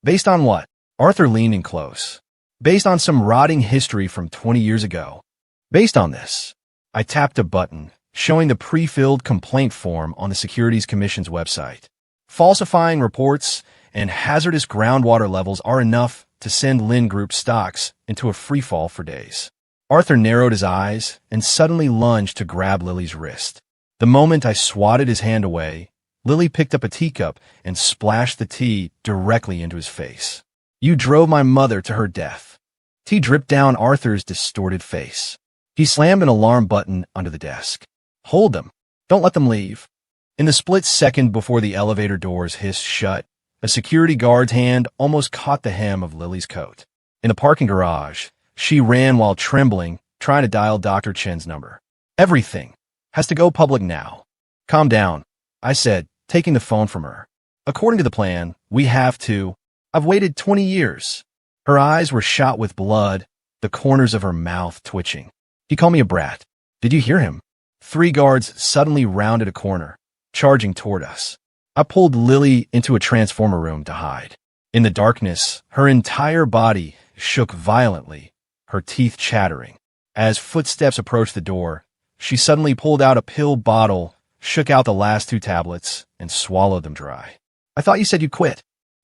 Speaker 1: "Based on what?" Arthur leaned in close. "Based on some rotting history from 20 years ago." "Based on this." I tapped a button, showing the pre-filled complaint form on the Securities Commission's website. "Falsifying reports and hazardous groundwater levels are enough to send Lynn Group stocks into a freefall for days." Arthur narrowed his eyes and suddenly lunged to grab Lily's wrist. The moment I swatted his hand away, Lily picked up a teacup and splashed the tea directly into his face. "You drove my mother to her death." Tea dripped down Arthur's distorted face. He slammed an alarm button under the desk. "Hold them. Don't let them leave." In the split second before the elevator doors hissed shut, a security guard's hand almost caught the hem of Lily's coat. In the parking garage, she ran while trembling, trying to dial Dr. Chen's number. "Everything has to go public now." "Calm down," I said, taking the phone from her. "According to the plan, we have to. I've waited 20 years. Her eyes were shot with blood, the corners of her mouth twitching. "He called me a brat. Did you hear him?" 3 guards suddenly rounded a corner, charging toward us. I pulled Lily into a transformer room to hide. In the darkness, her entire body shook violently, her teeth chattering. As footsteps approached the door, she suddenly pulled out a pill bottle, shook out the last 2 tablets, and swallowed them dry. "I thought you said you quit."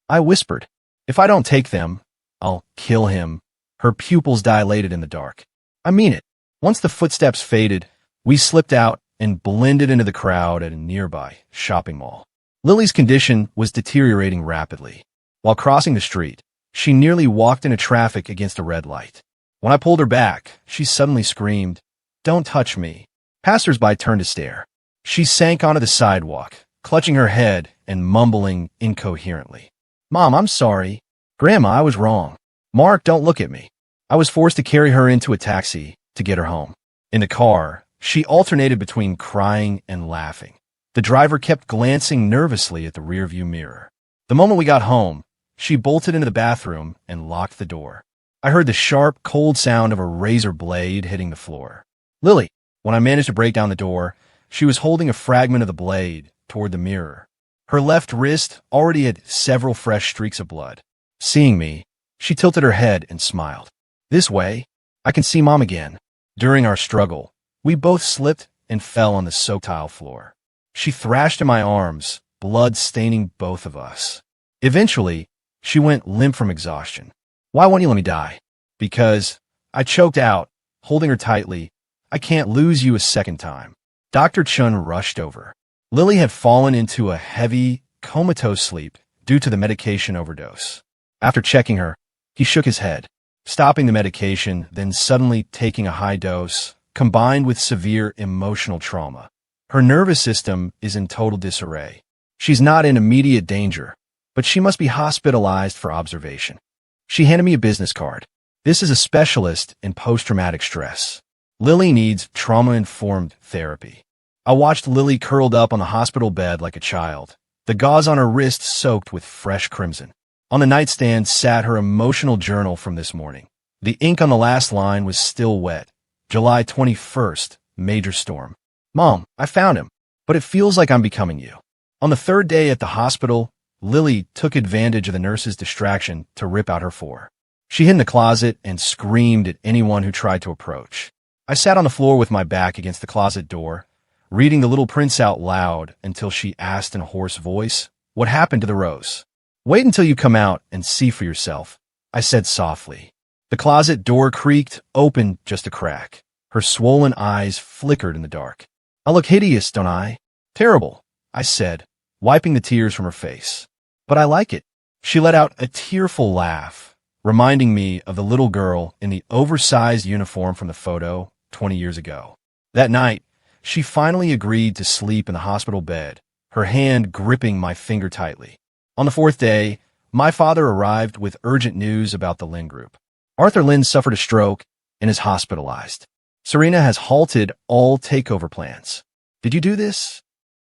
Speaker 1: I whispered. "If I don't take them, I'll kill him." Her pupils dilated in the dark. "I mean it." Once the footsteps faded, we slipped out and blended into the crowd at a nearby shopping mall. Lily's condition was deteriorating rapidly. While crossing the street, she nearly walked into traffic against a red light. When I pulled her back, she suddenly screamed, "Don't touch me." Passers-by turned to stare. She sank onto the sidewalk, clutching her head and mumbling incoherently. "Mom, I'm sorry." "Grandma, I was wrong." "Mark, don't look at me." I was forced to carry her into a taxi to get her home. In the car, she alternated between crying and laughing. The driver kept glancing nervously at the rearview mirror. The moment we got home, she bolted into the bathroom and locked the door. I heard the sharp, cold sound of a razor blade hitting the floor. "Lily," when I managed to break down the door, she was holding a fragment of the blade toward the mirror. Her left wrist already had several fresh streaks of blood. Seeing me, she tilted her head and smiled. "This way, I can see Mom again." During our struggle, we both slipped and fell on the soaked tile floor. She thrashed in my arms, blood staining both of us. Eventually, she went limp from exhaustion. "Why won't you let me die?" Because, I choked out, holding her tightly, I can't lose you a second time. Dr. Chun rushed over. Lily had fallen into a heavy, comatose sleep due to the medication overdose. After checking her, he shook his head, stopping the medication, then suddenly taking a high dose, combined with severe emotional trauma. Her nervous system is in total disarray. She's not in immediate danger, but she must be hospitalized for observation. She handed me a business card. This is a specialist in post-traumatic stress. Lily needs trauma-informed therapy. I watched Lily curled up on the hospital bed like a child, the gauze on her wrist soaked with fresh crimson. On the nightstand sat her emotional journal from this morning. The ink on the last line was still wet. July 21st, major storm. Mom, I found him, but it feels like I'm becoming you. On the third day at the hospital, Lily took advantage of the nurse's distraction to rip out her four. She hid in the closet and screamed at anyone who tried to approach. I sat on the floor with my back against the closet door, reading The Little Prince out loud until she asked in a hoarse voice, "What happened to the rose?" "Wait until you come out and see for yourself," I said softly. The closet door creaked open just a crack. Her swollen eyes flickered in the dark. "I look hideous, don't I?" "Terrible," I said, wiping the tears from her face. "But I like it." She let out a tearful laugh, reminding me of the little girl in the oversized uniform from the photo 20 years ago. That night, she finally agreed to sleep in the hospital bed, her hand gripping my finger tightly. On the fourth day, my father arrived with urgent news about the Lin Group. Arthur Lin suffered a stroke and is hospitalized. Serena has halted all takeover plans. "Did you do this?"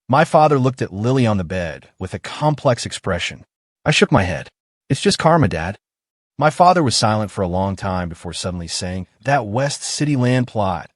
Speaker 1: My father looked at Lily on the bed with a complex expression. I shook my head. "It's just karma, Dad." My father was silent for a long time before suddenly saying, "That West City land plot.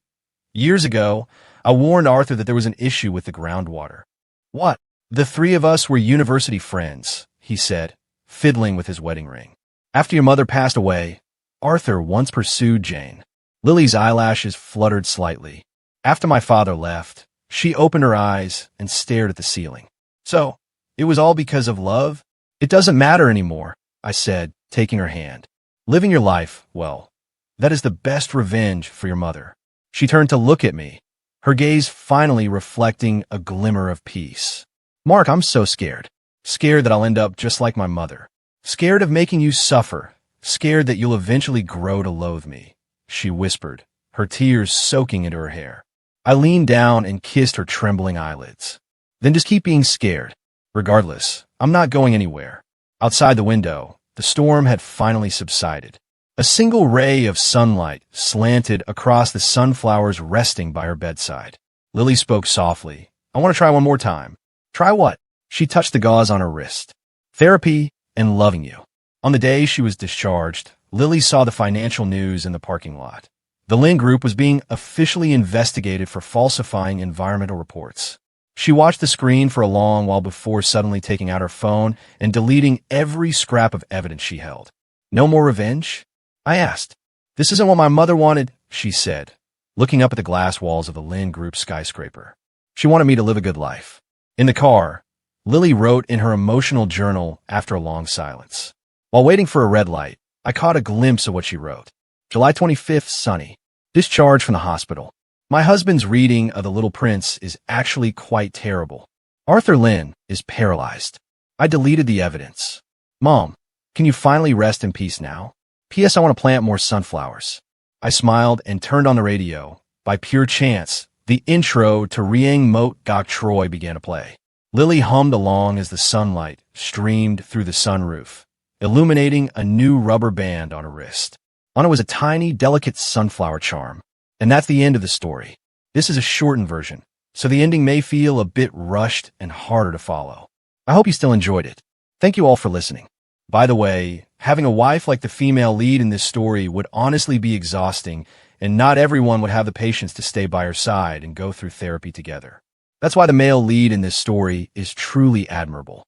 Speaker 1: Years ago, I warned Arthur that there was an issue with the groundwater." "What?" "The three of us were university friends," he said, fiddling with his wedding ring. "After your mother passed away, Arthur once pursued Jane." Lily's eyelashes fluttered slightly. After my father left, she opened her eyes and stared at the ceiling. "So, it was all because of love?" "It doesn't matter anymore," I said, taking her hand. "Living your life, well, that is the best revenge for your mother." She turned to look at me, her gaze finally reflecting a glimmer of peace. "Mark, I'm so scared. Scared that I'll end up just like my mother. Scared of making you suffer. Scared that you'll eventually grow to loathe me," she whispered, her tears soaking into her hair. I leaned down and kissed her trembling eyelids. "Then just keep being scared. Regardless, I'm not going anywhere." Outside the window, the storm had finally subsided. A single ray of sunlight slanted across the sunflowers resting by her bedside. Lily spoke softly. "I want to try one more time." "Try what?" She touched the gauze on her wrist. "Therapy and loving you." On the day she was discharged, Lily saw the financial news in the parking lot. The Lin Group was being officially investigated for falsifying environmental reports. She watched the screen for a long while before suddenly taking out her phone and deleting every scrap of evidence she held. "No more revenge?" I asked. "This isn't what my mother wanted," she said, looking up at the glass walls of the Lin Group skyscraper. "She wanted me to live a good life." In the car, Lily wrote in her emotional journal after a long silence. While waiting for a red light, I caught a glimpse of what she wrote. July 25th, sunny. Discharged from the hospital. My husband's reading of The Little Prince is actually quite terrible. Arthur Lin is paralyzed. I deleted the evidence. Mom, can you finally rest in peace now? P.S. I want to plant more sunflowers. I smiled and turned on the radio. By pure chance, the intro to Riang Mot Gok Troy began to play. Lily hummed along as the sunlight streamed through the sunroof, illuminating a new rubber band on her wrist. On it was a tiny, delicate sunflower charm. And that's the end of the story. This is a shortened version, so the ending may feel a bit rushed and harder to follow. I hope you still enjoyed it. Thank you all for listening. By the way, having a wife like the female lead in this story would honestly be exhausting, and not everyone would have the patience to stay by her side and go through therapy together. That's why the male lead in this story is truly admirable.